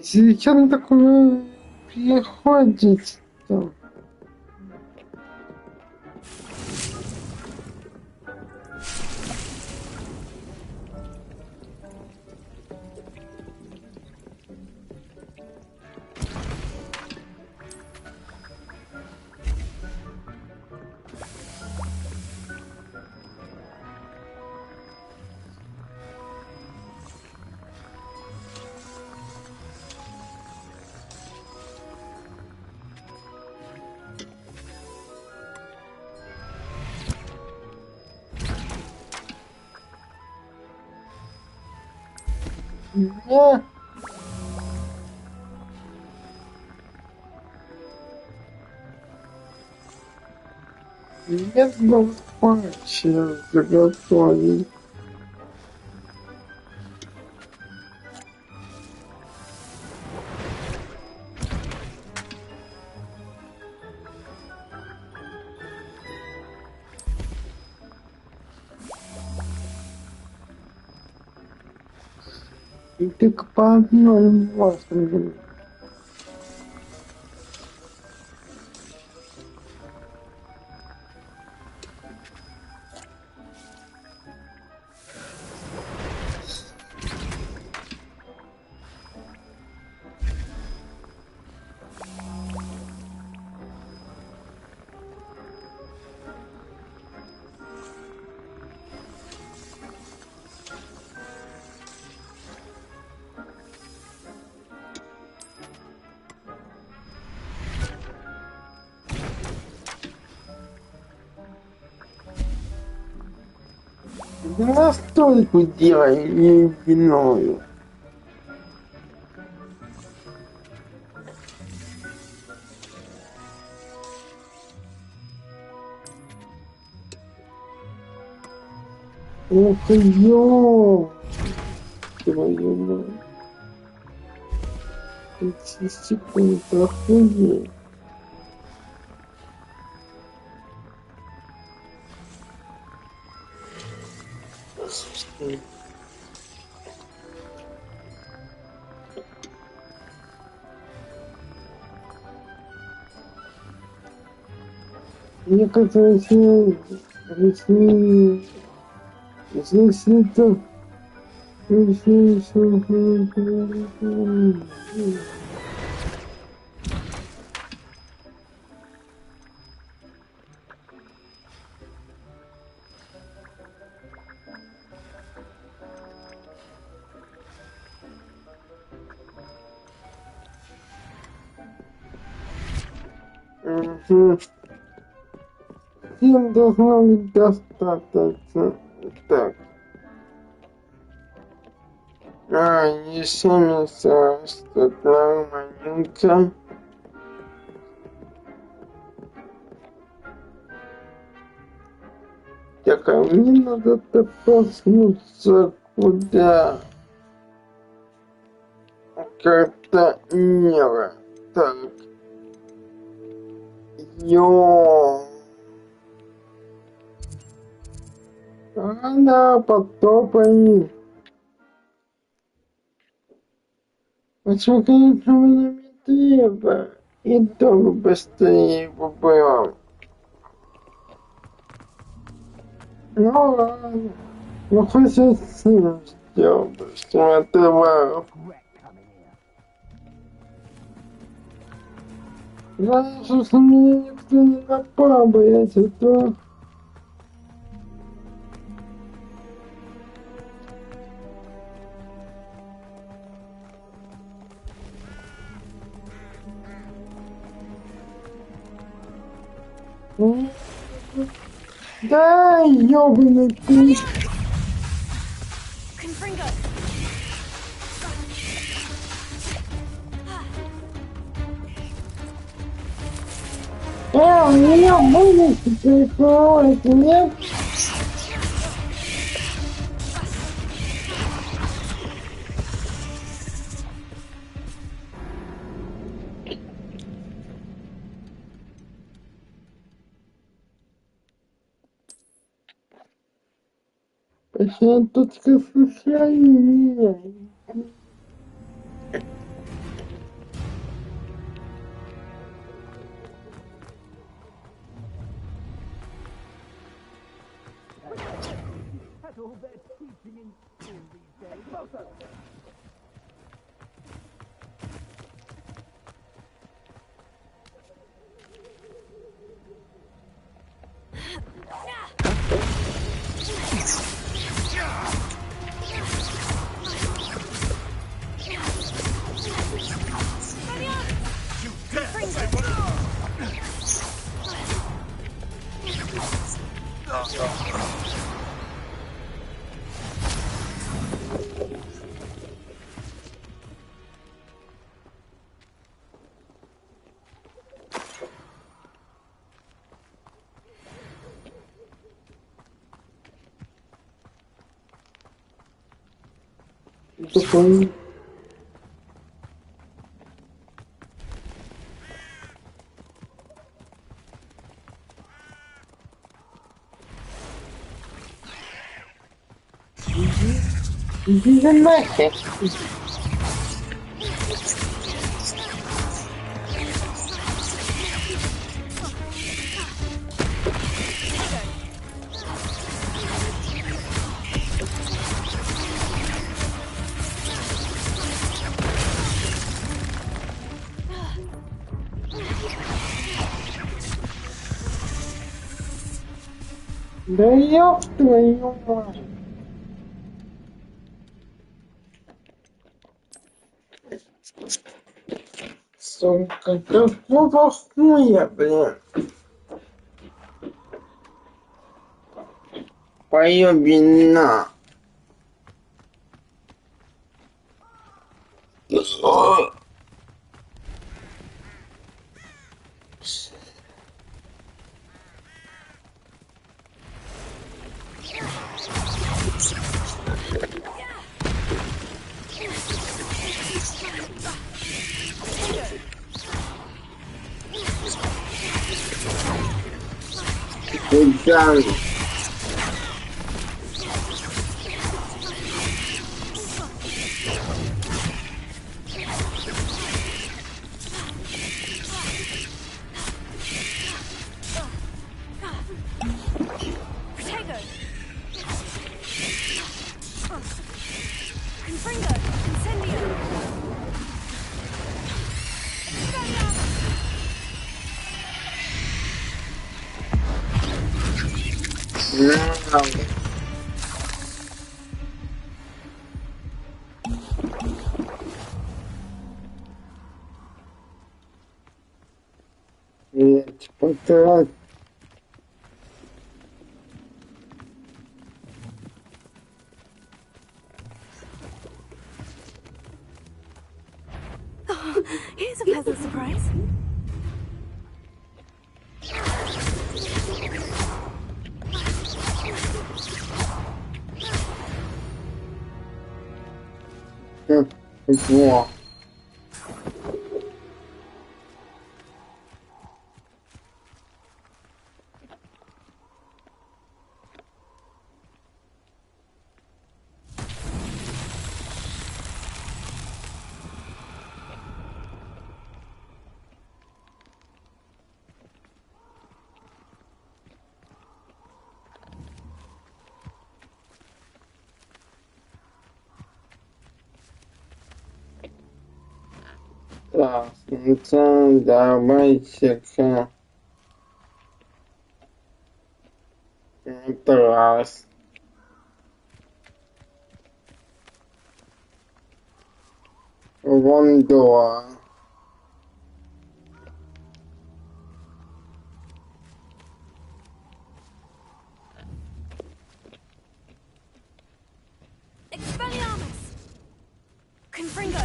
сейчас такое приходит. Не. Нет, был вообще заготовить. И только по одной можно. Настойку делай ледяную. Ох, ё! Твою мать. 30 секунд охуеть. Некоторые если это всем должно быть достаточно. Так. Не сами растут нормальненько. Так, а мне надо-то проснуться куда? Как-то мило. Так. Ё. Да, потопай. Почему, конечно, мне не треба. И только быстрее было. Ну ладно. Ну хоть я сильно сделал бы, что отрывал. Знаешь, если меня никто не напал бы, я то... Да, ёбаный ты! У меня будет прикрывать, нет? Почему тут состояние? Тупой. Иди нахер. Да ёб твою мать. Сука, какого хуя, блин? Поебина. Куда? Блять, потрать. Oh, here's a pleasant surprise. Во. Так, ну давайте-ка. Это раз. Вон два. Expelliarmus! Confringo!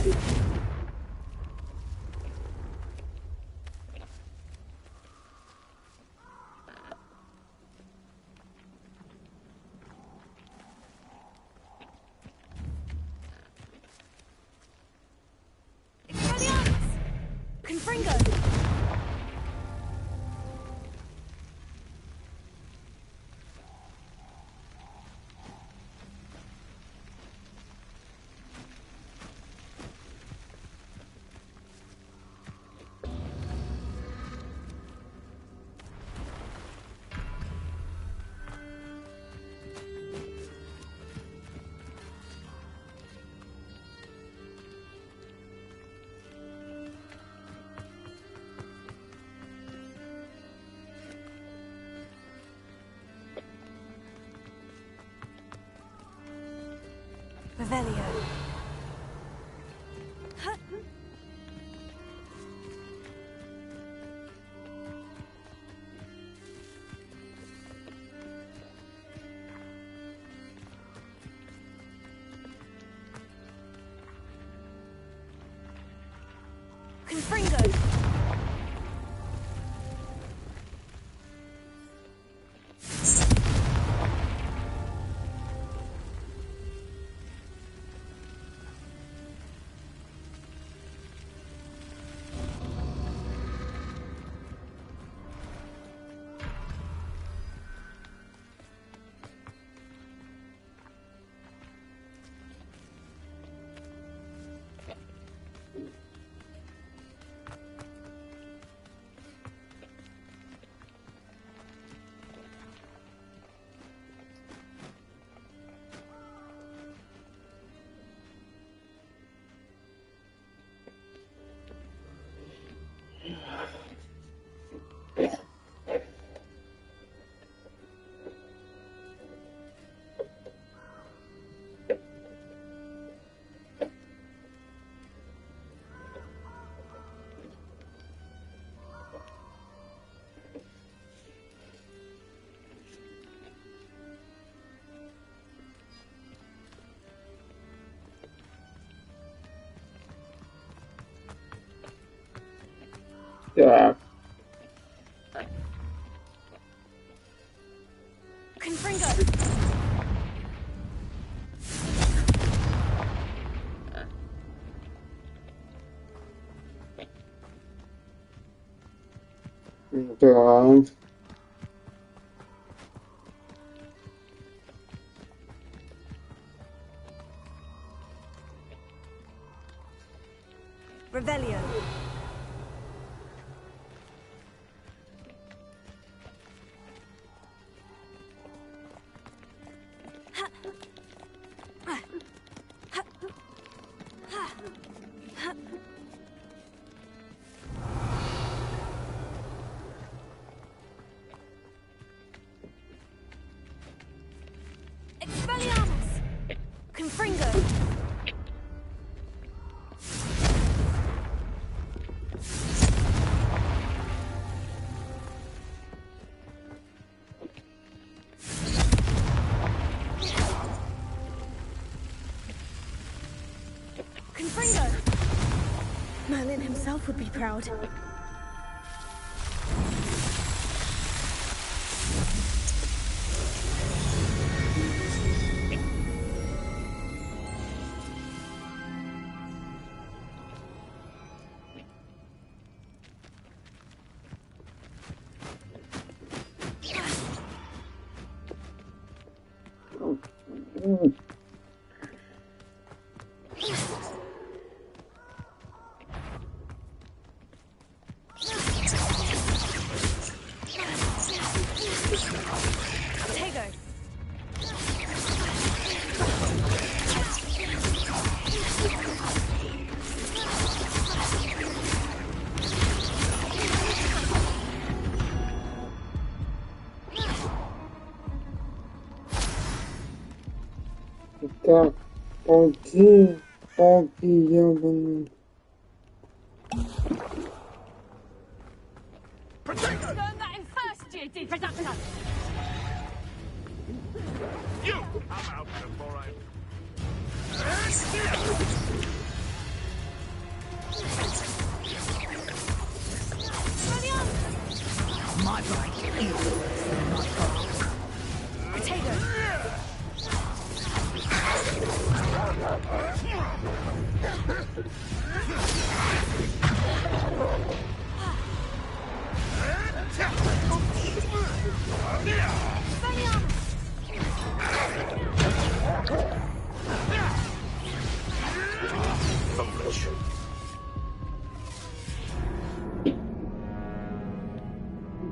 Confringo! Revelio. Confringo. Так. Да. Revelio. Expelliarmus! Confringo! Confringo! Merlin himself would be proud. Так, пауки, ебаные. Learn that in first year, did reduction. You come out before I... My right is my fault. Potato.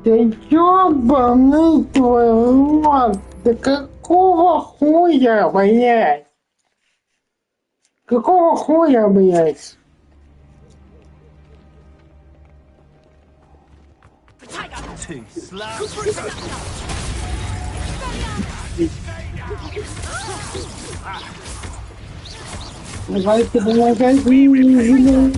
Да ёбаный твой рот! Да какого хуя, блядь? Какого хуя, блядь? Too slow. Давайте помогать мне.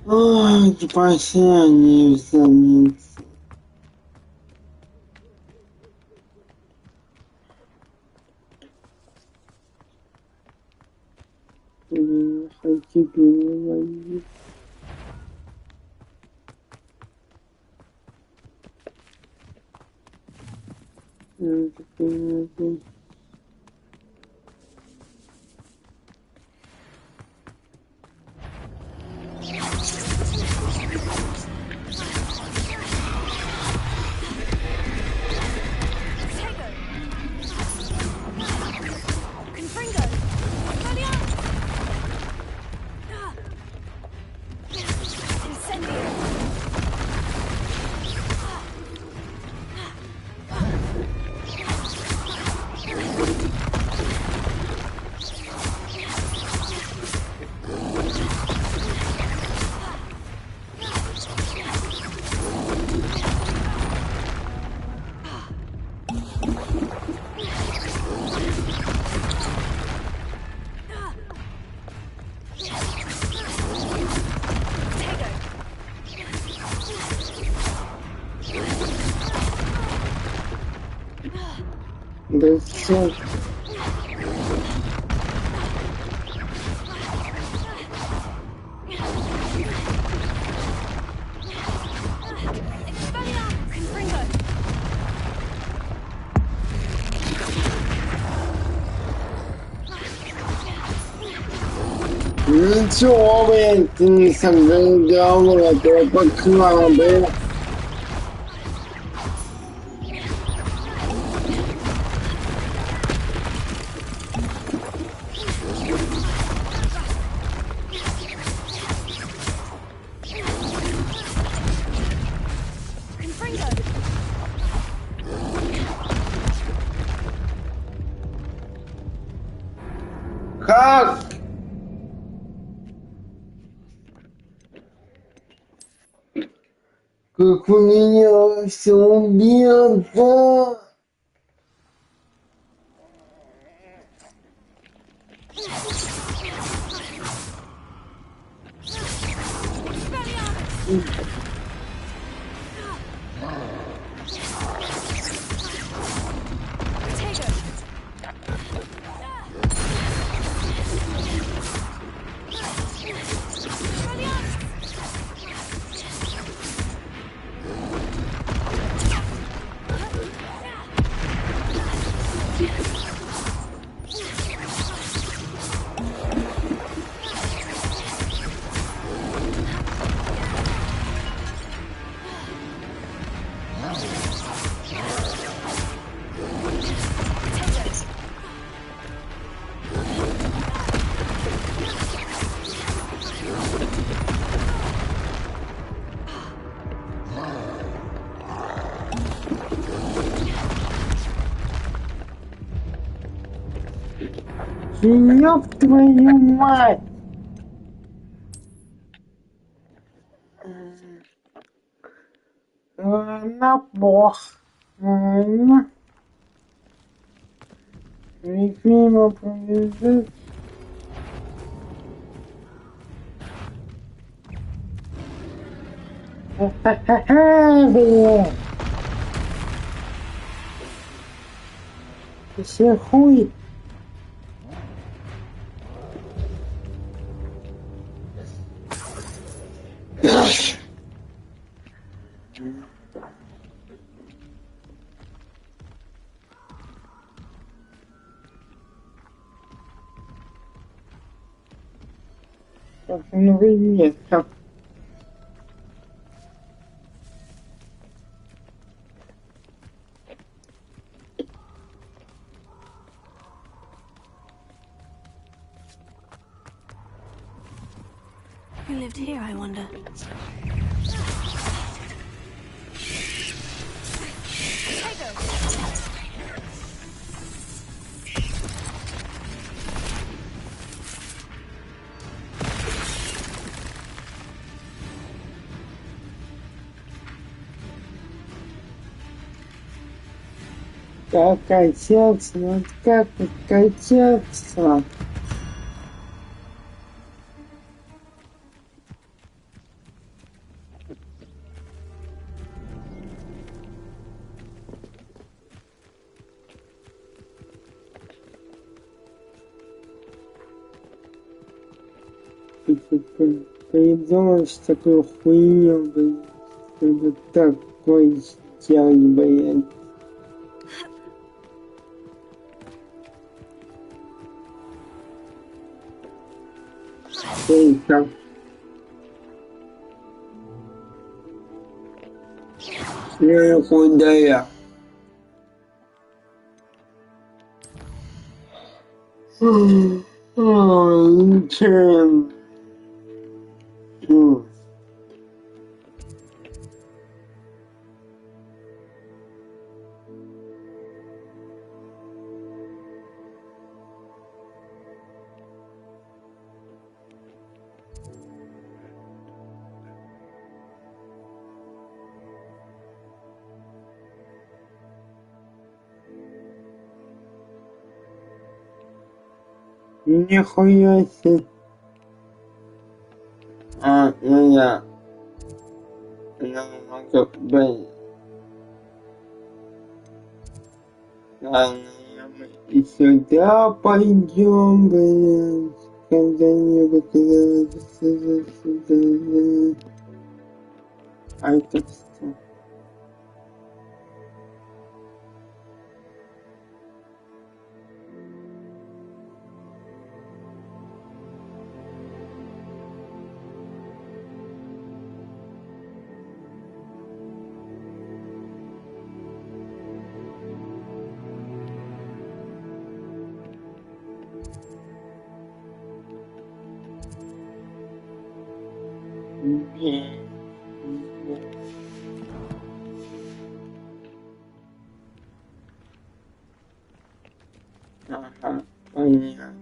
Ой, спасение взамен. Хочу переводить. 的笑。Ничего, блин, ты не соглядел, это пока, блин. Как? Как у меня все убито. Ёб твою мать! Ладно, бог. Ладно. Видимо, повезет. Ха-ха-ха, блядь. Ты все хуй. Как много места. Who lived here, I wonder? Как качаться, вот как вот качаться. Придумаешь такую хуйню, блядь, чтобы такой сделать, блядь. Только. Худая. Ничего. Нихуя себе. Ну я. Ну, как бы. Ладно, И сюда пойдем, блин, когда-нибудь. А это что? Ага, понятно.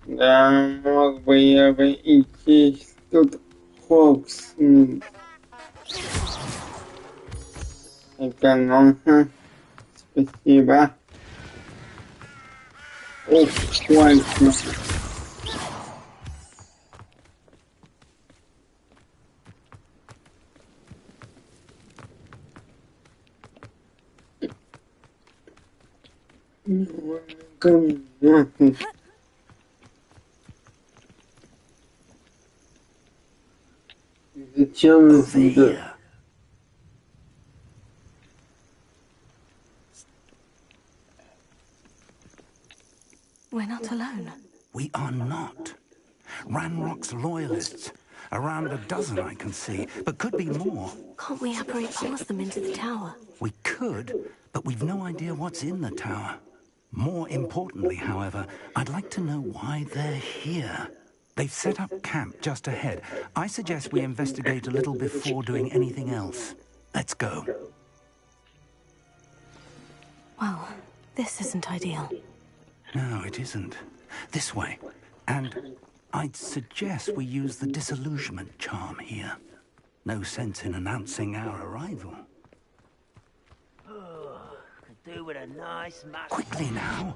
Да, мог бы я бы идти тут Хоксмит. Экономка. Спасибо. Ох, хватит. Зачем сюда? We're not alone. We are not. Ranrock's loyalists. Around a dozen I can see, but could be more. Can't we apparate past them into the tower? We could, but we've no idea what's in the tower. More importantly, however, I'd like to know why they're here. They've set up camp just ahead. I suggest we investigate a little before doing anything else. Let's go. Well, this isn't ideal. No, it isn't. This way. And I'd suggest we use the disillusionment charm here. No sense in announcing our arrival. Could do with a nice massage. Quickly now.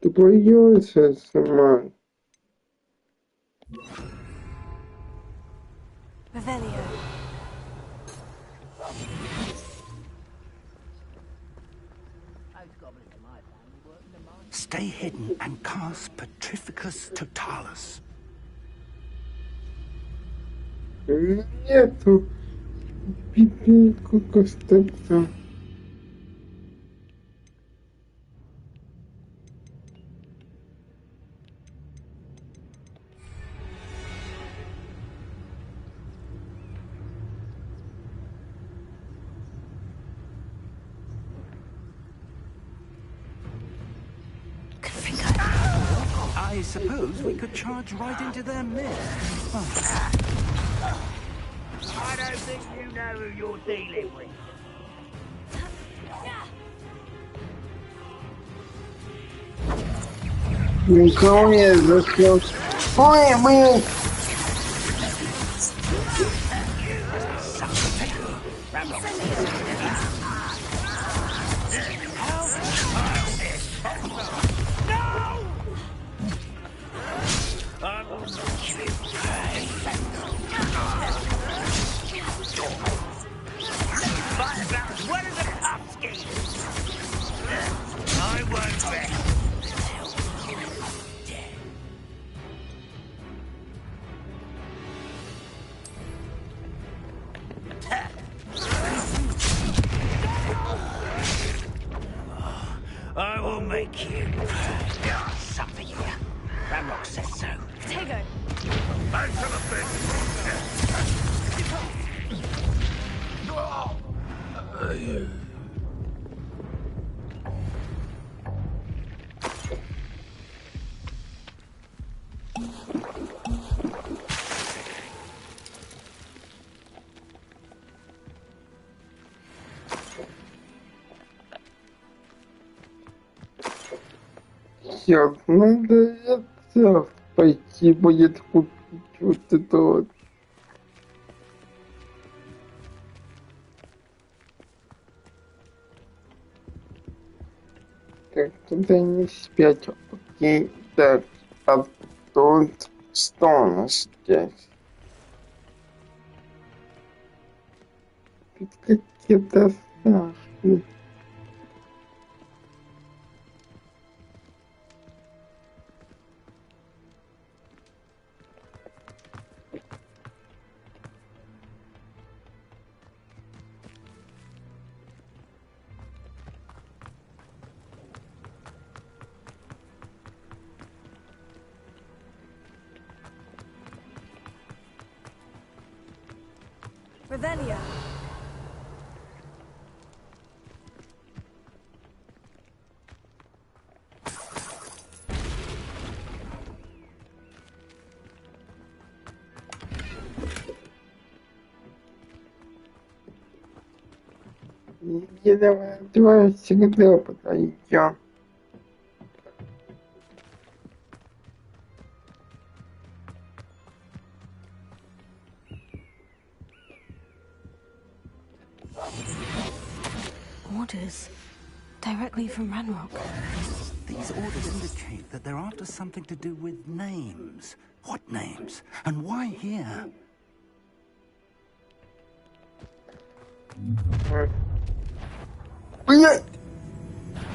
Ты боишься сама. Revelio. Stay hidden and cast Petrificus Totalis. Нету. Пипельку костаться. I suppose we could charge right into their midst. Oh. I don't think you know who you're dealing with. Никого не зашел. Ой, блин. I will make you something. Ranrock says so. Tego. Back to the pit. Сейчас надо это пойти будет купить вот это вот. Так, туда не спят. Окей, так, а тут что у нас здесь? Тут какие-то шахты. Revelio. Давай всегда подойдем. Orders. Directly from Ranrock. These orders indicate that they're after something to do with names. What names? And why here?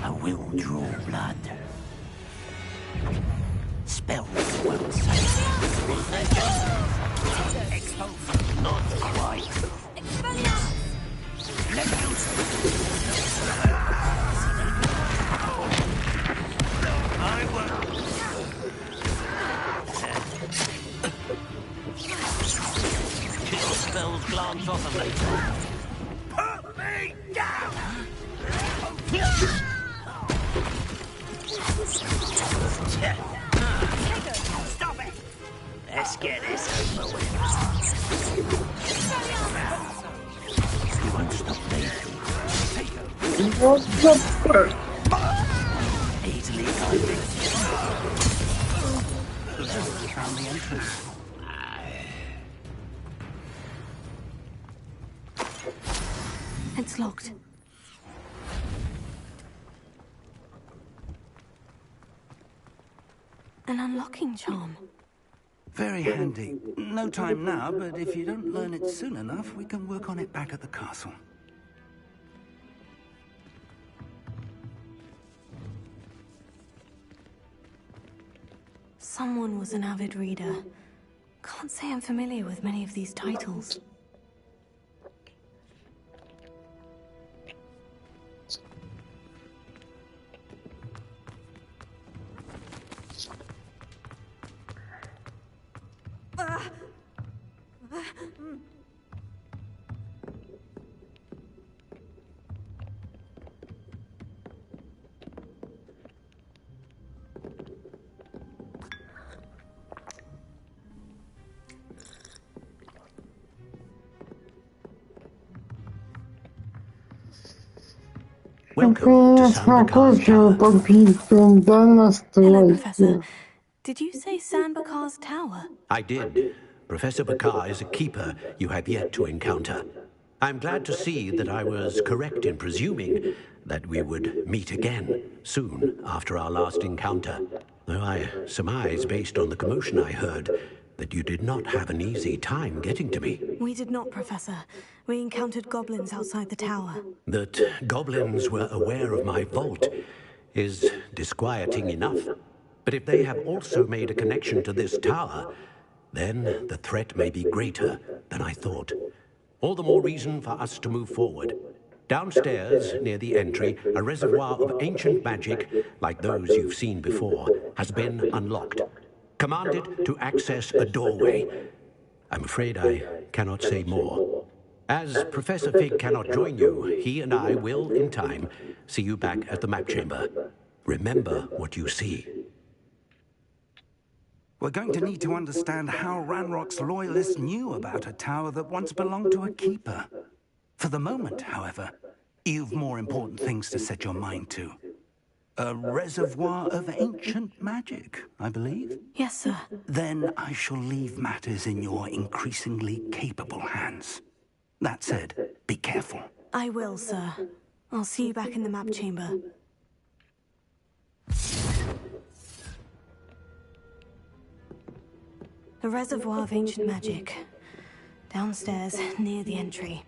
I will draw blood. Spells well said. Expulsion, not quite. I will. Your spells glance off of me. Put me down! Stop it! Let's get this over with. You won't stop me. Easily guided. Found the entrance. It's locked. An unlocking charm. Very handy. No time now, but if you don't learn it soon enough, we can work on it back at the castle. Someone was an avid reader. Can't say I'm familiar with many of these titles. Welcome to Sanbakar's Tower. Hello, Professor. Did you say Sanbakar's Tower? I did. Professor Bakar is a keeper you have yet to encounter. I'm glad to see that I was correct in presuming that we would meet again soon after our last encounter. Though I surmise, based on the commotion I heard, that you did not have an easy time getting to me. We did not, Professor. We encountered goblins outside the tower. That goblins were aware of my vault is disquieting enough. But if they have also made a connection to this tower, then the threat may be greater than I thought. All the more reason for us to move forward. Downstairs, near the entry, a reservoir of ancient magic, like those you've seen before, has been unlocked. Commanded to access a doorway. I'm afraid I cannot say more. As Professor Fig cannot join you, he and I will, in time, see you back at the map chamber. Remember what you see. We're going to need to understand how Ranrock's loyalists knew about a tower that once belonged to a keeper. For the moment, however, you've more important things to set your mind to. A reservoir of ancient magic, I believe? Yes, sir. Then I shall leave matters in your increasingly capable hands. That said, be careful. I will, sir. I'll see you back in the map chamber. The reservoir of ancient magic. Downstairs, near the entry.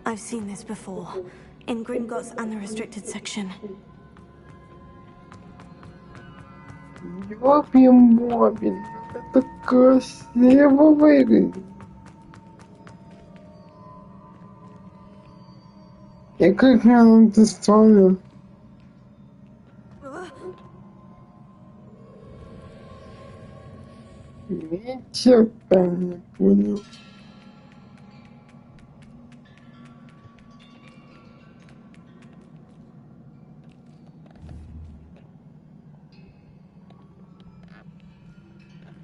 I've seen this before, in Gringotts and the restricted section. Ёпи-мопи, это красиво выглядит. И как я это ставлю? Ничего не понял.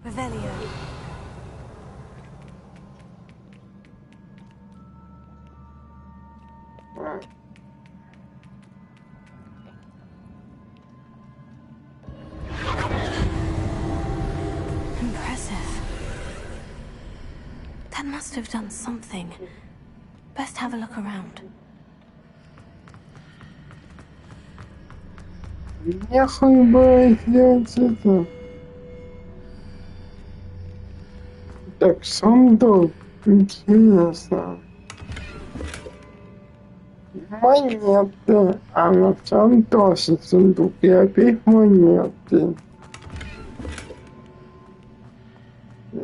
Revelio. Impressive. That must have done something. Best have a look around. Я хоть бы сделать это. Так, сундук. Интересно. Монеты. А на всем тоже сундук. И опять монеты.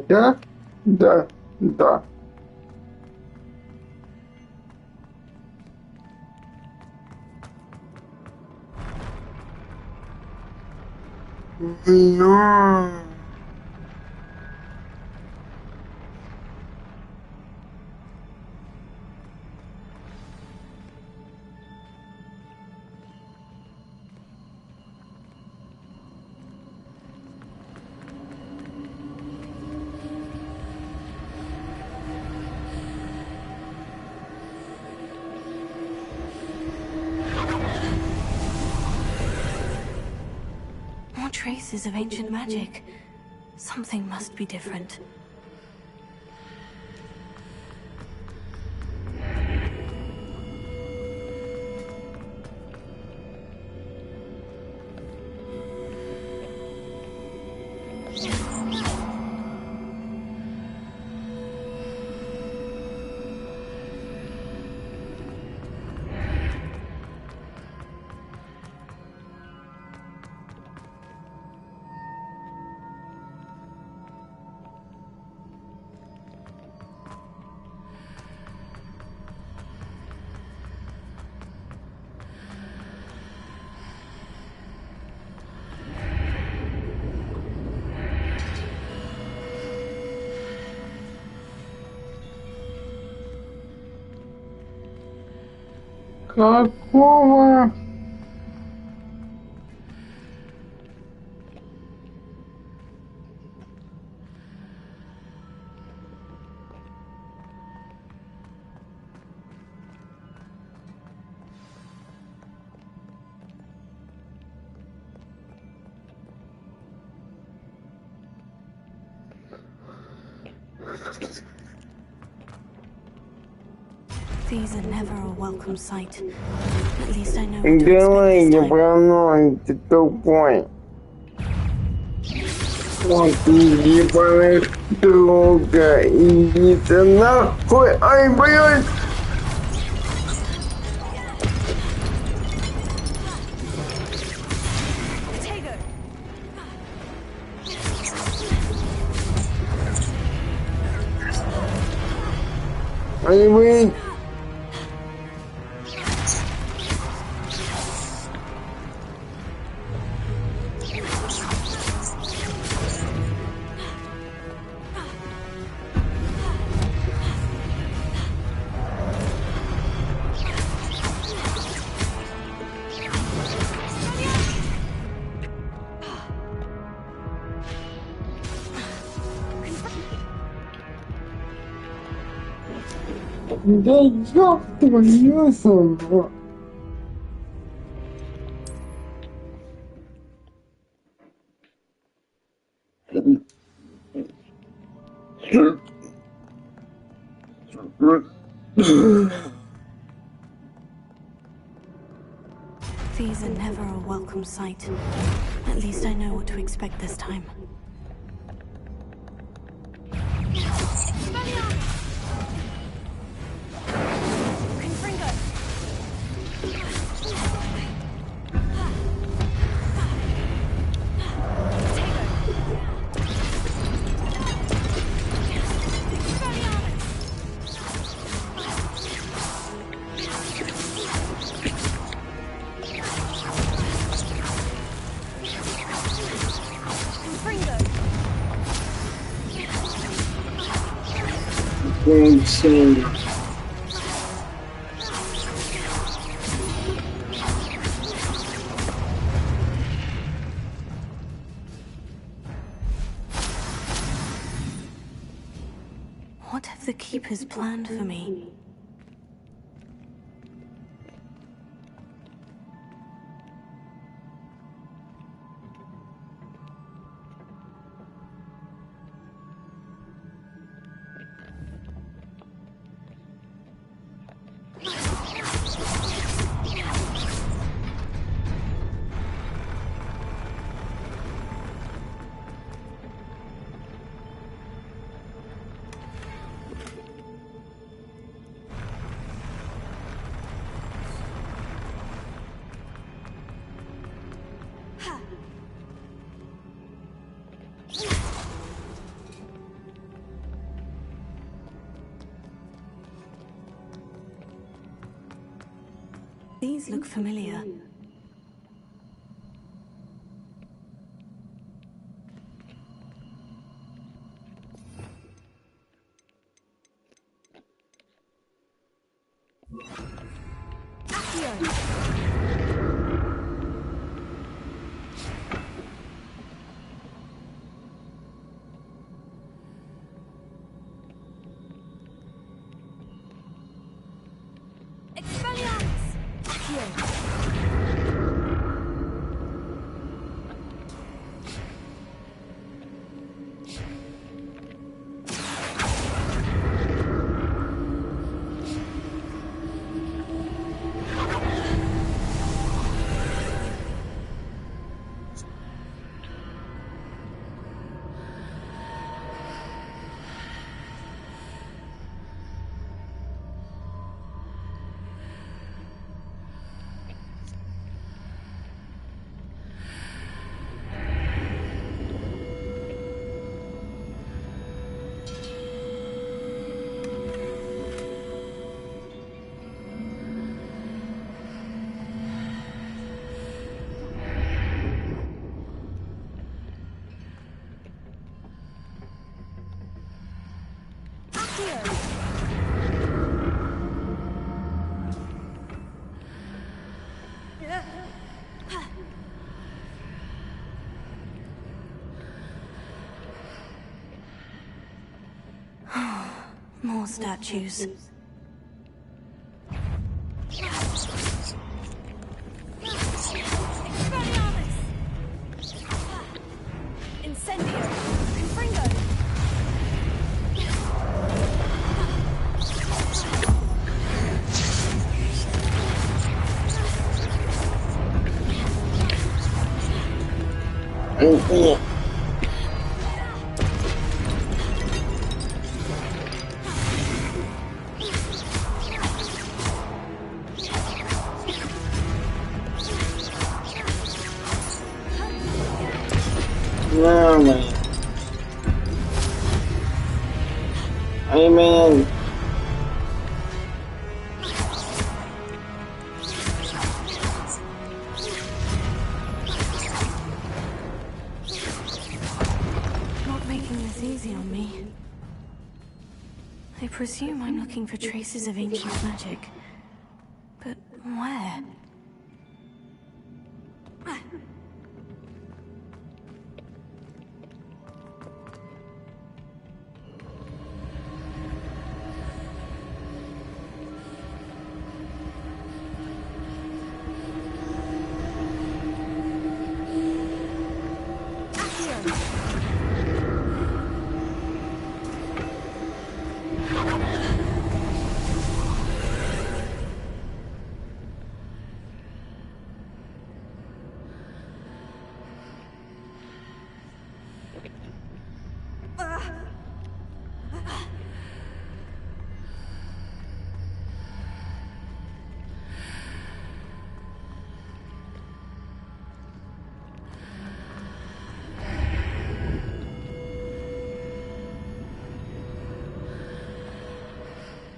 Да? Да. Да. Да. More traces of ancient magic. Something must be different. Какого? These are never a welcome sight. At least I know what to expect Давай, this не time. прононь, ты тупой. Вот ты ебаная друга, иди ты нахуй, ай, блядь! Ай, блядь! Да ёб твою собаку! These are never a welcome sight. At least I know what to expect this time. What have the Keepers planned for me? These look familiar. More statues. No, man. Amen. Not making this easy on me. I presume I'm looking for traces of ancient magic. But where?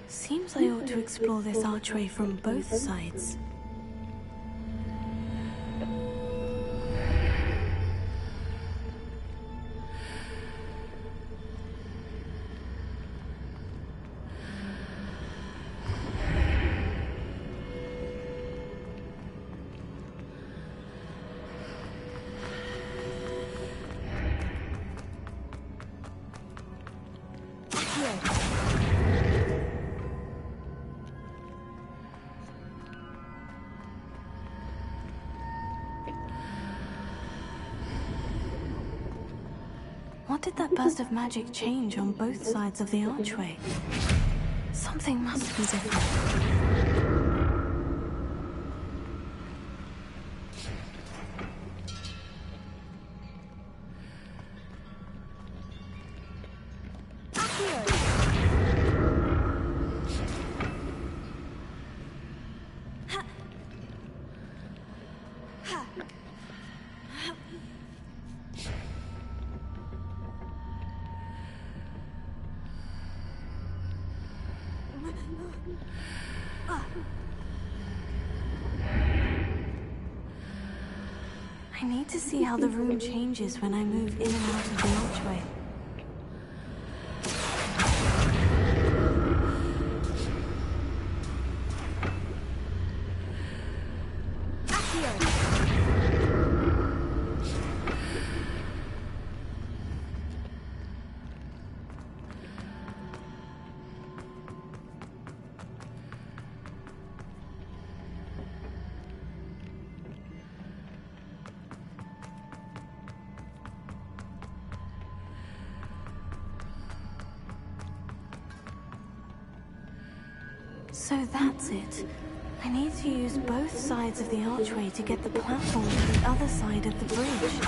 Seems I ought to explore this archway from both sides. What did that burst of magic change on both sides of the archway? Something must be different. I need to see how the room changes when I move in and out of the archway. So that's it. I need to use both sides of the archway to get the platform to the other side of the bridge.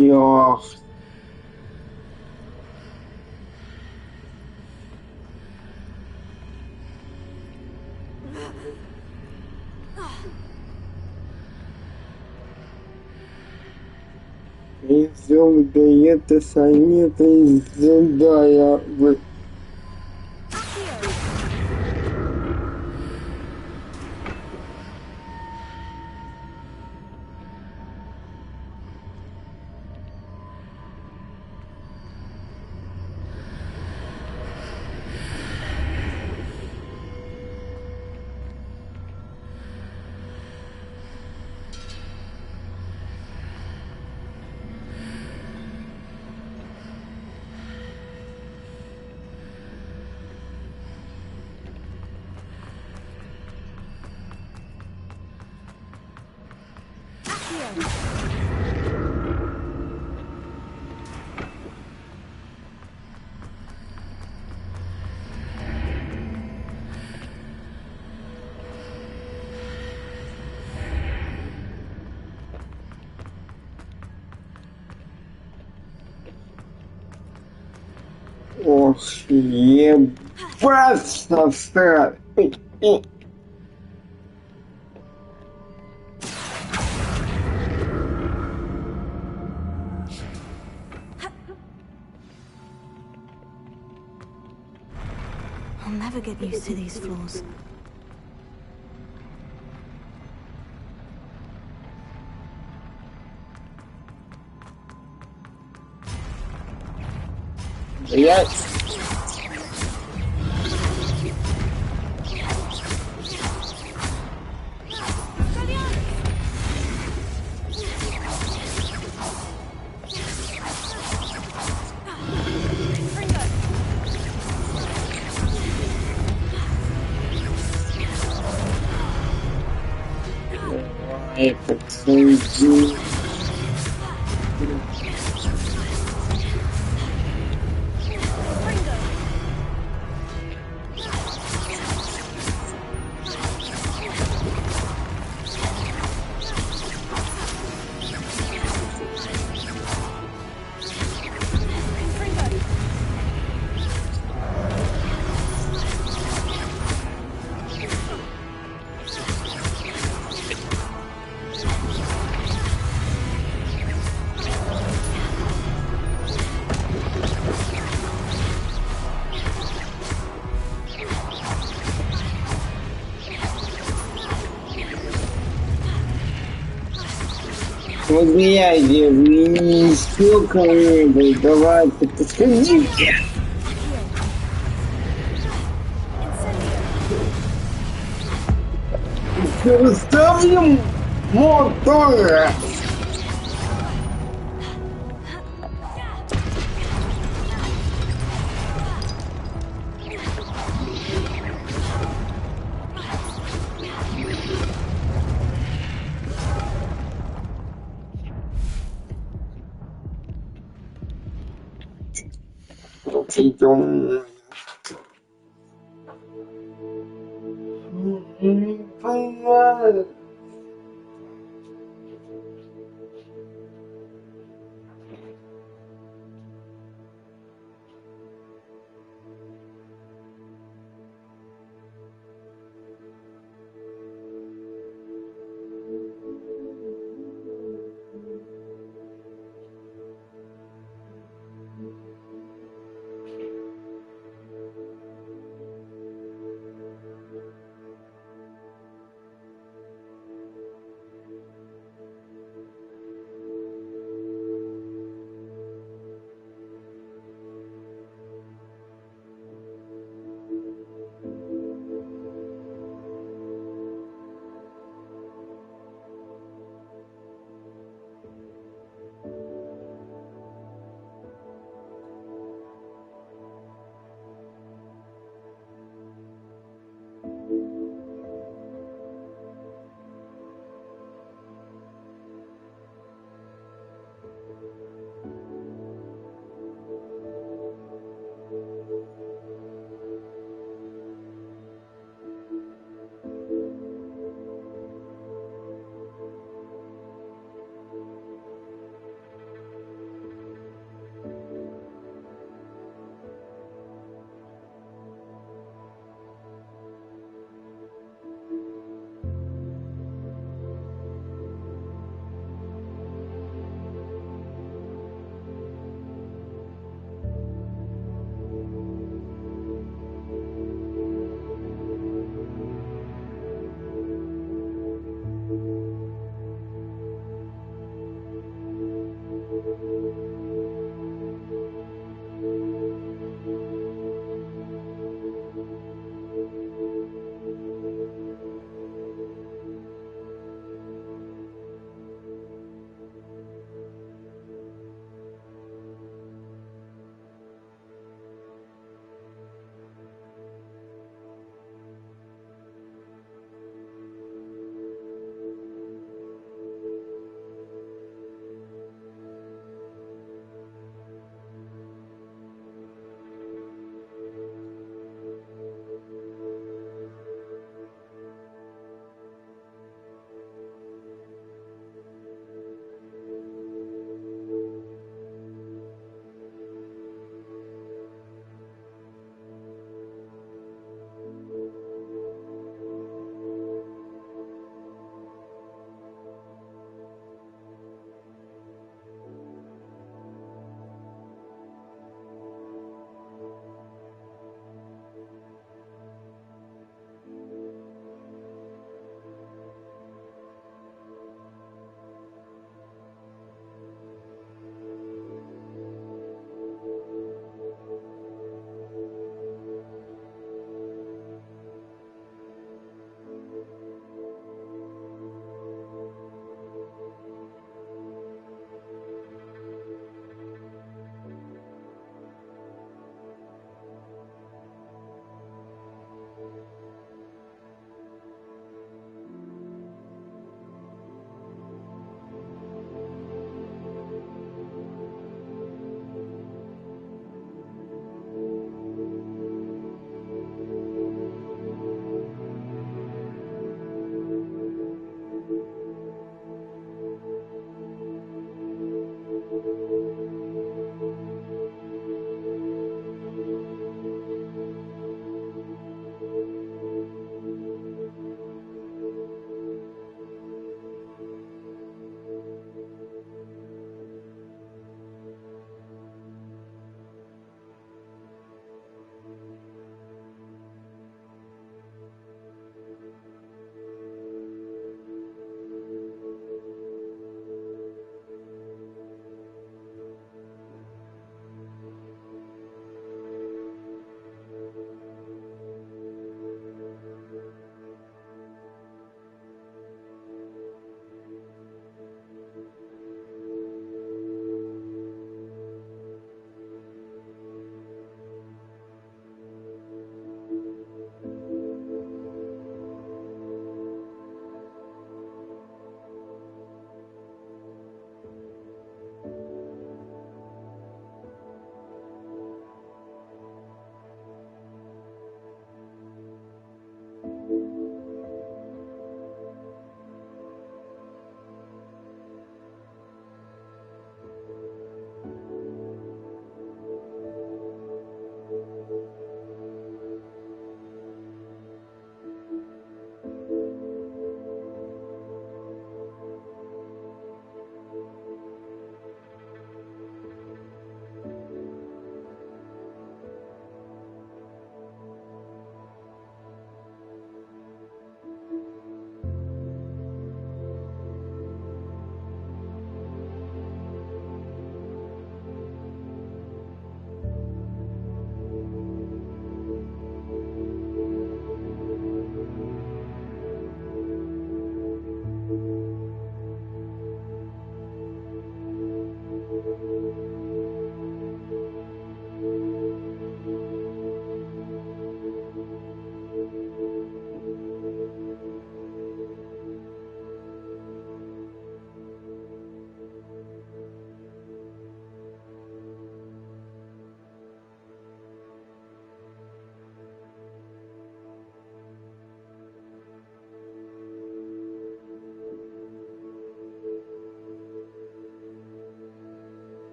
Ja. Изюм дает советы, задая в... Ох, ебать, насрать. I'll never get used to these floors. Yes. Ай, подсуди. Влияйте, вы еще кому-нибудь, давайте, подходите. Переставим мотора. Идем. Понятно.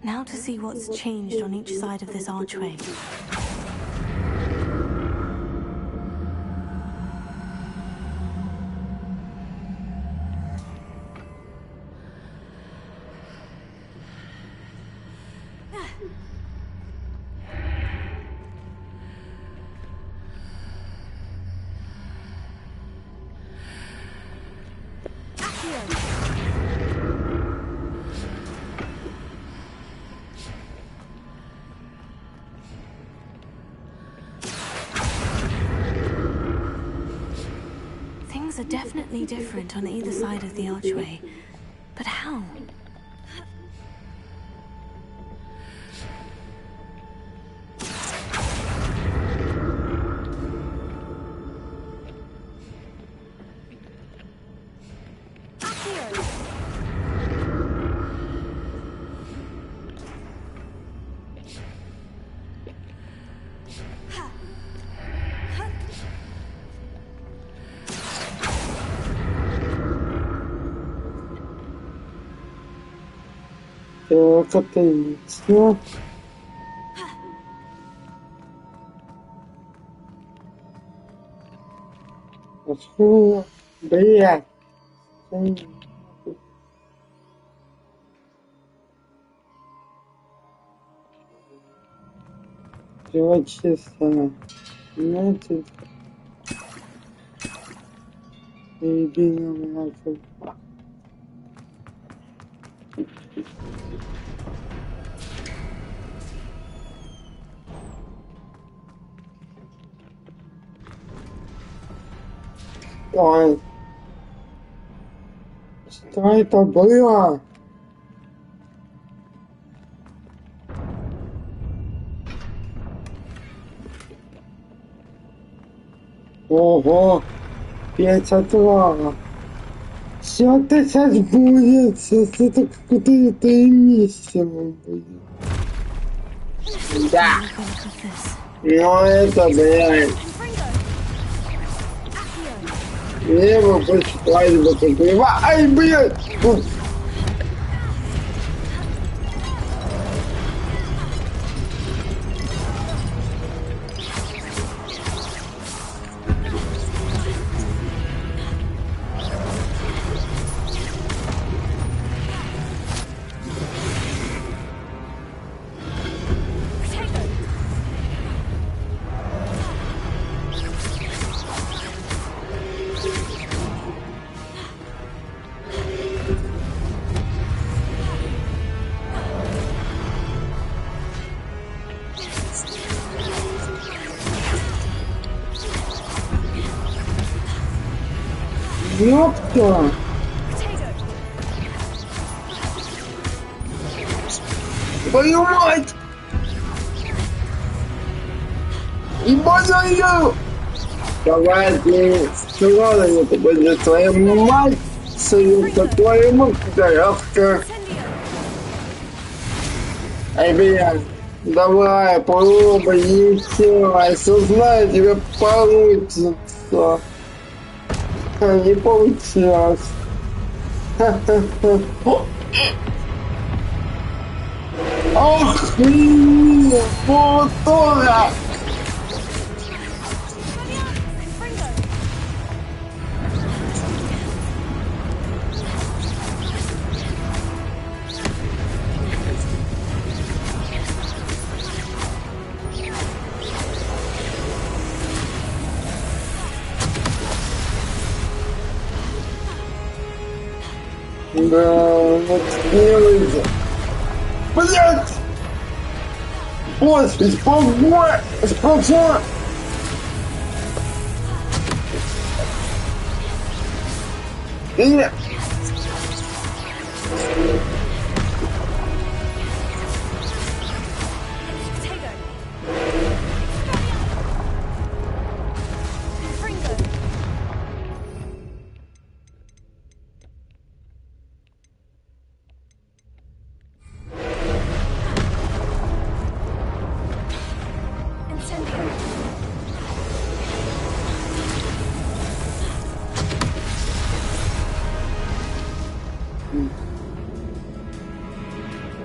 Now to see what's changed on each side of this archway. Things are definitely different on either side of the archway. But how? Captain, Что? Блядь. Всего часа. Значит, единым разом. Ой. Что это было? Ого, 5 отвала. Что-то сейчас будет, сейчас это какое-то миссия будет. Да. Ну это, блядь. Мне бы посчитать бы такого. Ай, блядь! Ёпта! Твою мать! Ебаную! Давай, ты сказала, это будет твоя мать, союза твою мать, коровка. Ай, блядь, давай, попробуй, еще раз, узнай, тебе получится. Не получилось. Ох, вот тоже! Да, вот не выйдет. Блять! Господи, спокойно! Нет!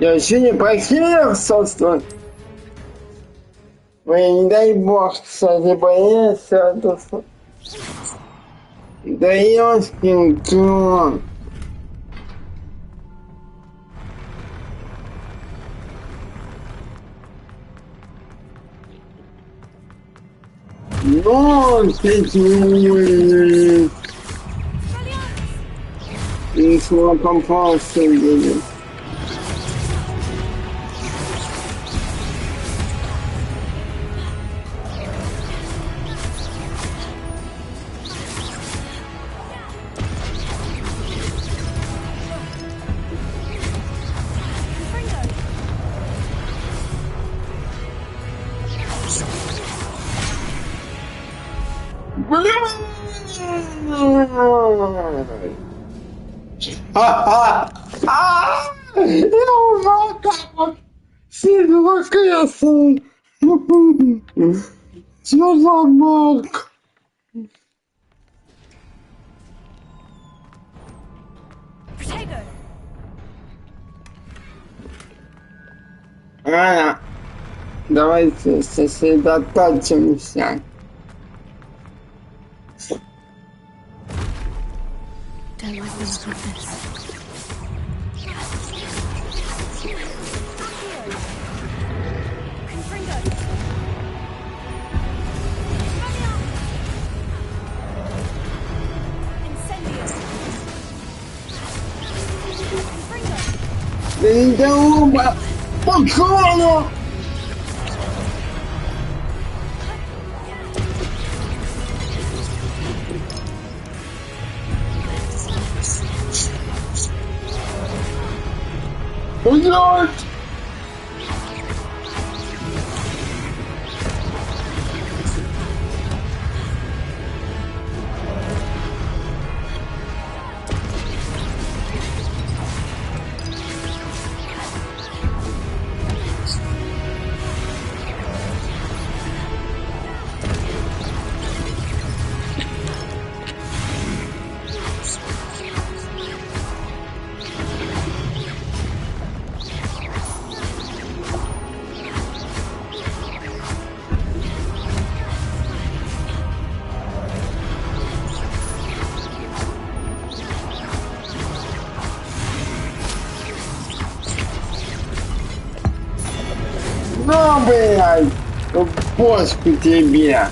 Я еще не прохилил, собственно. Ой, не дай бог, кстати, боишься это. Да ёшкин кот. Ну, ты не смог попался, блин. Я ужал как сильно воскресный. Что за маг? Ладно, давайте сосредоточимся. Передумал! По крону! Уйдёт! Ну, блядь, бошку тебе.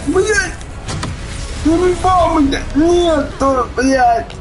Блядь! Бомбы нету, блядь!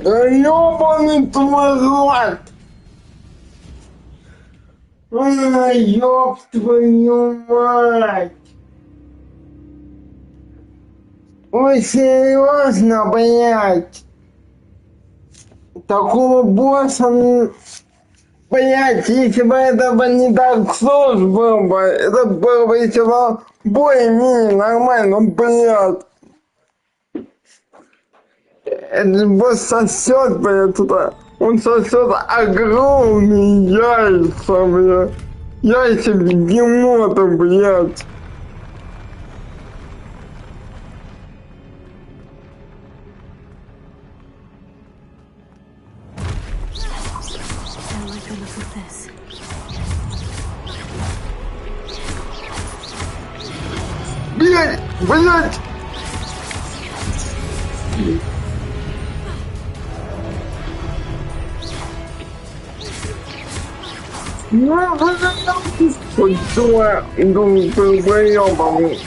Да ёбаный твой рот! Ай, ёб твою мать! Вы серьезно, блядь? Такого босса, блядь, если бы это бы не так сложно было бы, это было бы еще более-менее нормально, блядь. Этот босс сосет, блядь, туда. Он сосет огромные яйца, блядь. Яйца бегемота, блядь. Блядь, блядь. Ну, что, думаю, проебанный.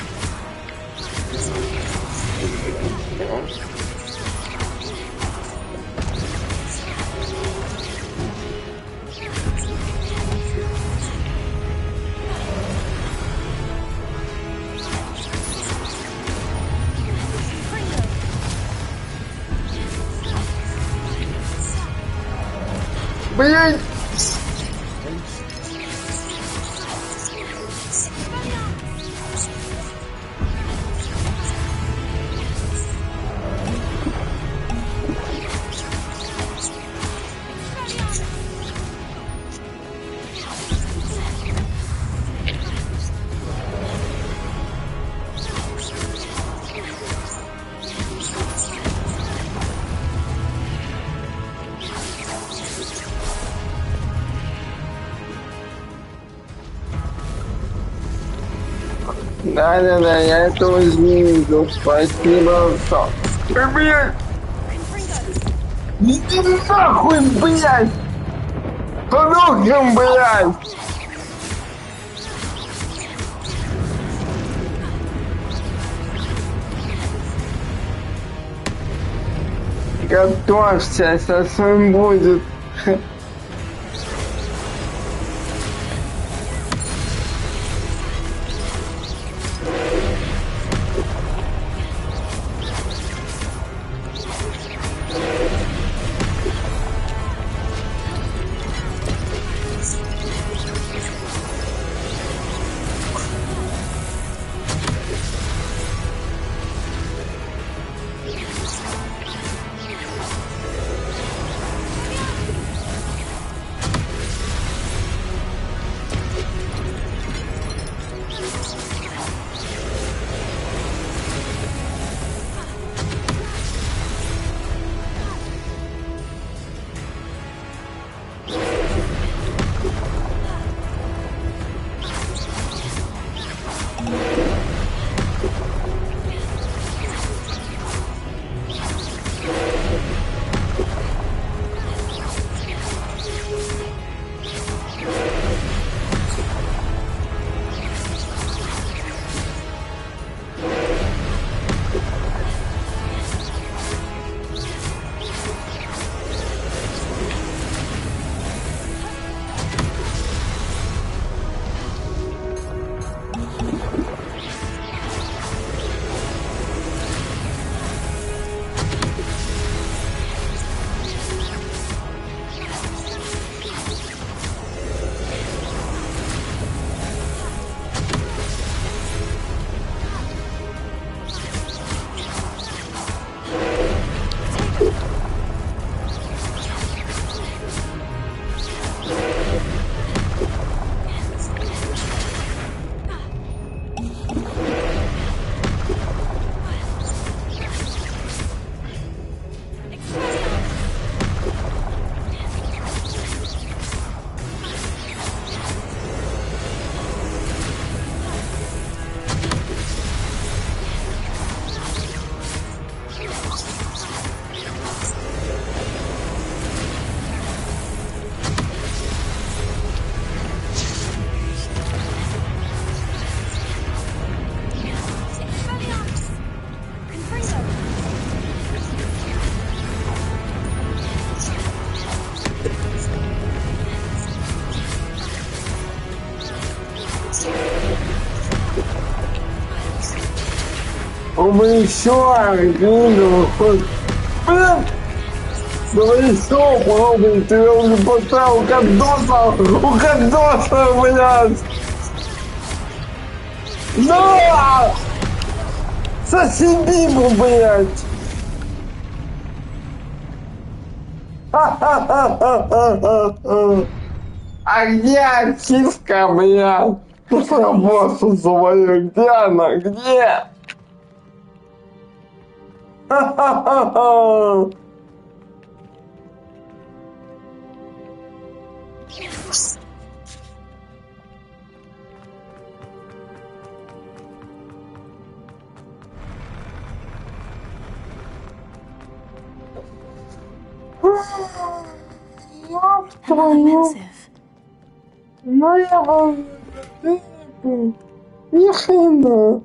Блять! Да, я это увидел. Спасибо, что... Блять! Иди нахуй, блять! Подохнем, блять! Готовься, сейчас он будет. Еще видно, хоть... Блин! Давай еще попробуй, ты уже поставил укадоса, блядь! Да! Соси Бибу, блядь! А где артистка, блядь? Работу свою, где она, где? Another missive. Ну я вам ни хрена.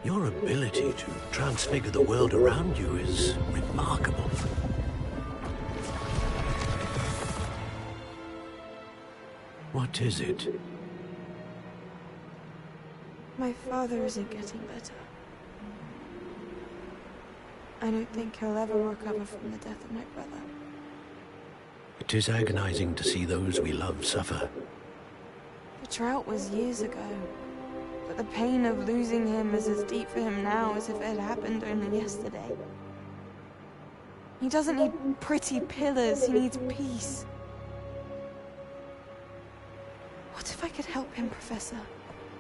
Your ability to transfigure the world around you is remarkable. What is it? My father isn't getting better. I don't think he'll ever recover from the death of my brother. It is agonizing to see those we love suffer. The drought was years ago, but the pain of losing him is as deep for him now as if it had happened only yesterday. He doesn't need pretty pillars, he needs peace. What if I could help him, Professor?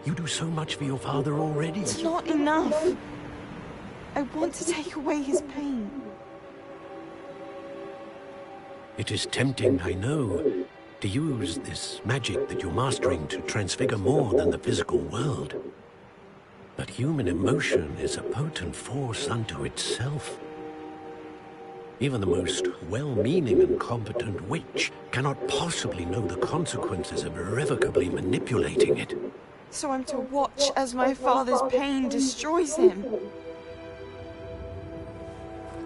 You do so much for your father already. It's not enough. I want to take away his pain. It is tempting, I know, to use this magic that you're mastering to transfigure more than the physical world. But human emotion is a potent force unto itself. Even the most well-meaning and competent witch cannot possibly know the consequences of irrevocably manipulating it. So I'm to watch as my father's pain destroys him.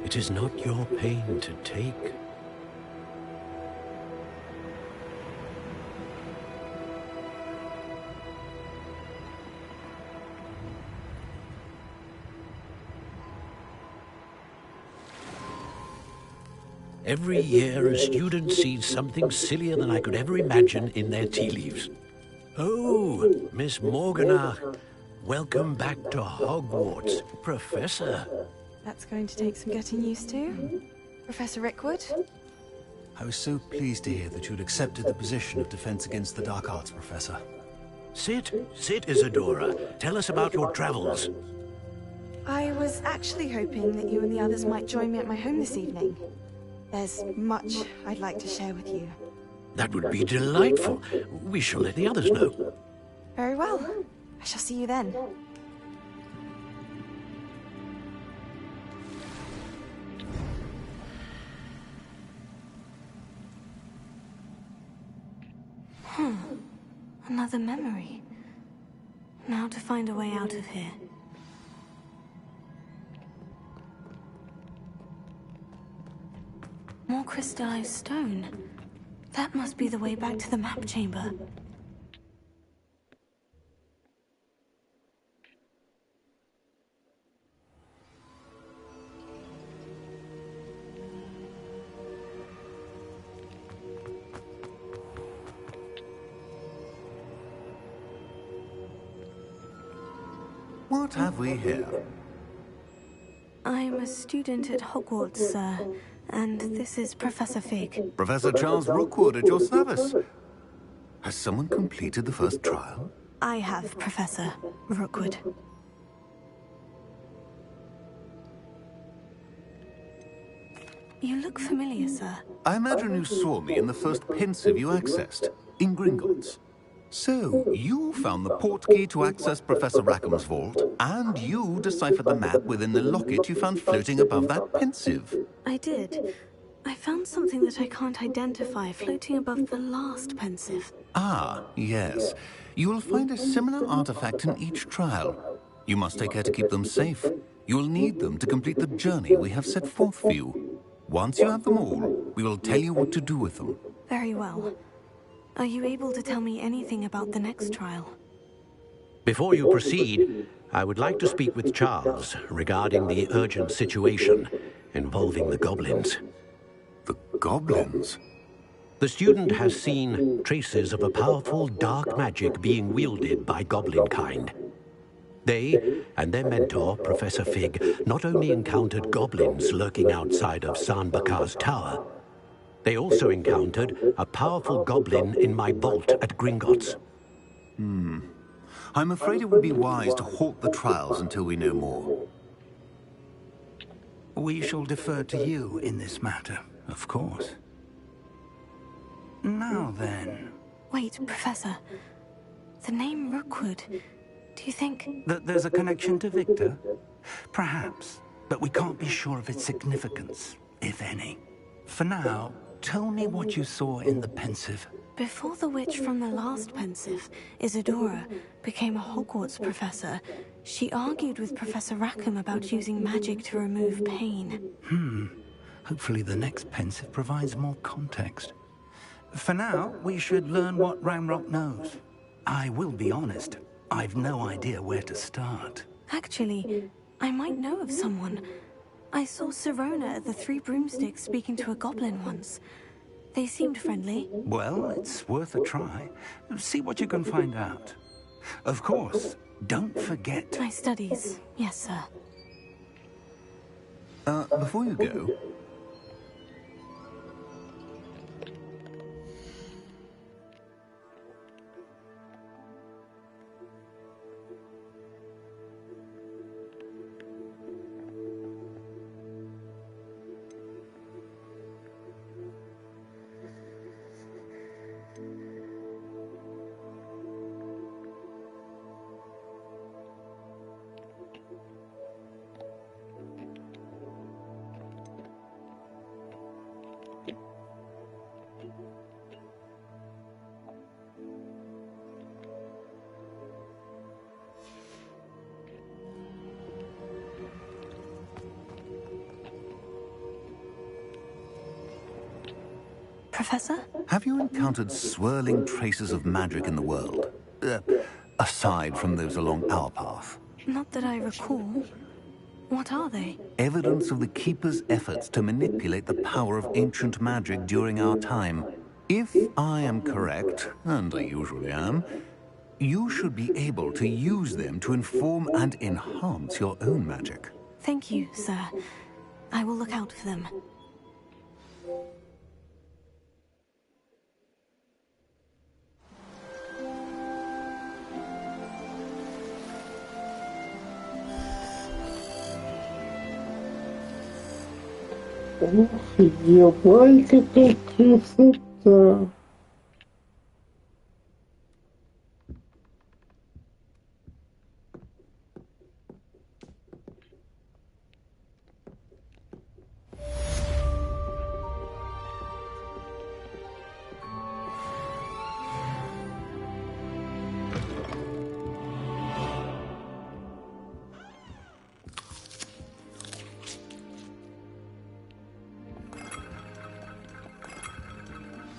It is not your pain to take. Every year, a student sees something sillier than I could ever imagine in their tea leaves. Oh, Miss Morganach, welcome back to Hogwarts, Professor. That's going to take some getting used to. Professor Rickwood? I was so pleased to hear that you'd accepted the position of Defense Against the Dark Arts, Professor. Sit, Isadora. Tell us about your travels. I was actually hoping that you and the others might join me at my home this evening. There's much I'd like to share with you. That would be delightful. We shall let the others know. Very well. I shall see you then. Another memory. Now to find a way out of here. More crystallized stone. That must be the way back to the map chamber. What have we here? I'm a student at Hogwarts, sir, and this is Professor Fig. Professor Charles Rookwood at your service. Has someone completed the first trial? I have, Professor Rookwood. You look familiar, sir. I imagine you saw me in the first pensive you accessed, in Gringotts. So, you found the portkey to access Professor Rackham's vault, and you deciphered the map within the locket you found floating above that pensive. I did. I found something that I can't identify floating above the last pensive. Ah, yes. You will find a similar artifact in each trial. You must take care to keep them safe. You will need them to complete the journey we have set forth for you. Once you have them all, we will tell you what to do with them. Very well. Are you able to tell me anything about the next trial? Before you proceed, I would like to speak with Charles regarding the urgent situation involving the goblins. The goblins? The student has seen traces of a powerful dark magic being wielded by goblin kind. They and their mentor, Professor Fig, not only encountered goblins lurking outside of San Bakar's tower, they also encountered a powerful goblin in my vault at Gringotts. I'm afraid it would be wise to halt the trials until we know more. We shall defer to you in this matter, of course. Now then... Wait, Professor. The name Rookwood. Do you think... that there's a connection to Victor? Perhaps, but we can't be sure of its significance, if any. For now, tell me what you saw in the pensive, Before the witch from the last pensive, Isadora, became a Hogwarts professor, she argued with Professor Rackham about using magic to remove pain. Hopefully the next pensive provides more context. For now, we should learn what Ranrock knows. I will be honest, I've no idea where to start. Actually, I might know of someone. I saw Sirona at the Three Broomsticks speaking to a goblin once. They seemed friendly. Well, it's worth a try. See what you can find out. Of course, don't forget... My studies, yes, sir. Before you go... Professor? Have you encountered swirling traces of magic in the world? Aside from those along our path? Not that I recall. What are they? Evidence of the Keeper's efforts to manipulate the power of ancient magic during our time. If I am correct, and I usually am, you should be able to use them to inform and enhance your own magic. Thank you, sir. I will look out for them. Ебать, какая красота!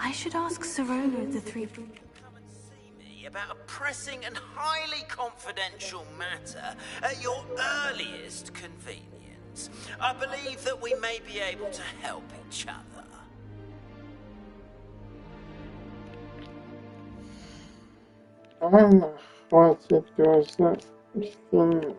I should ask Sirona of the Three... Come and see me about a pressing and highly confidential matter at your earliest convenience. I believe that we may be able to help each other. Ладно, хватит уже.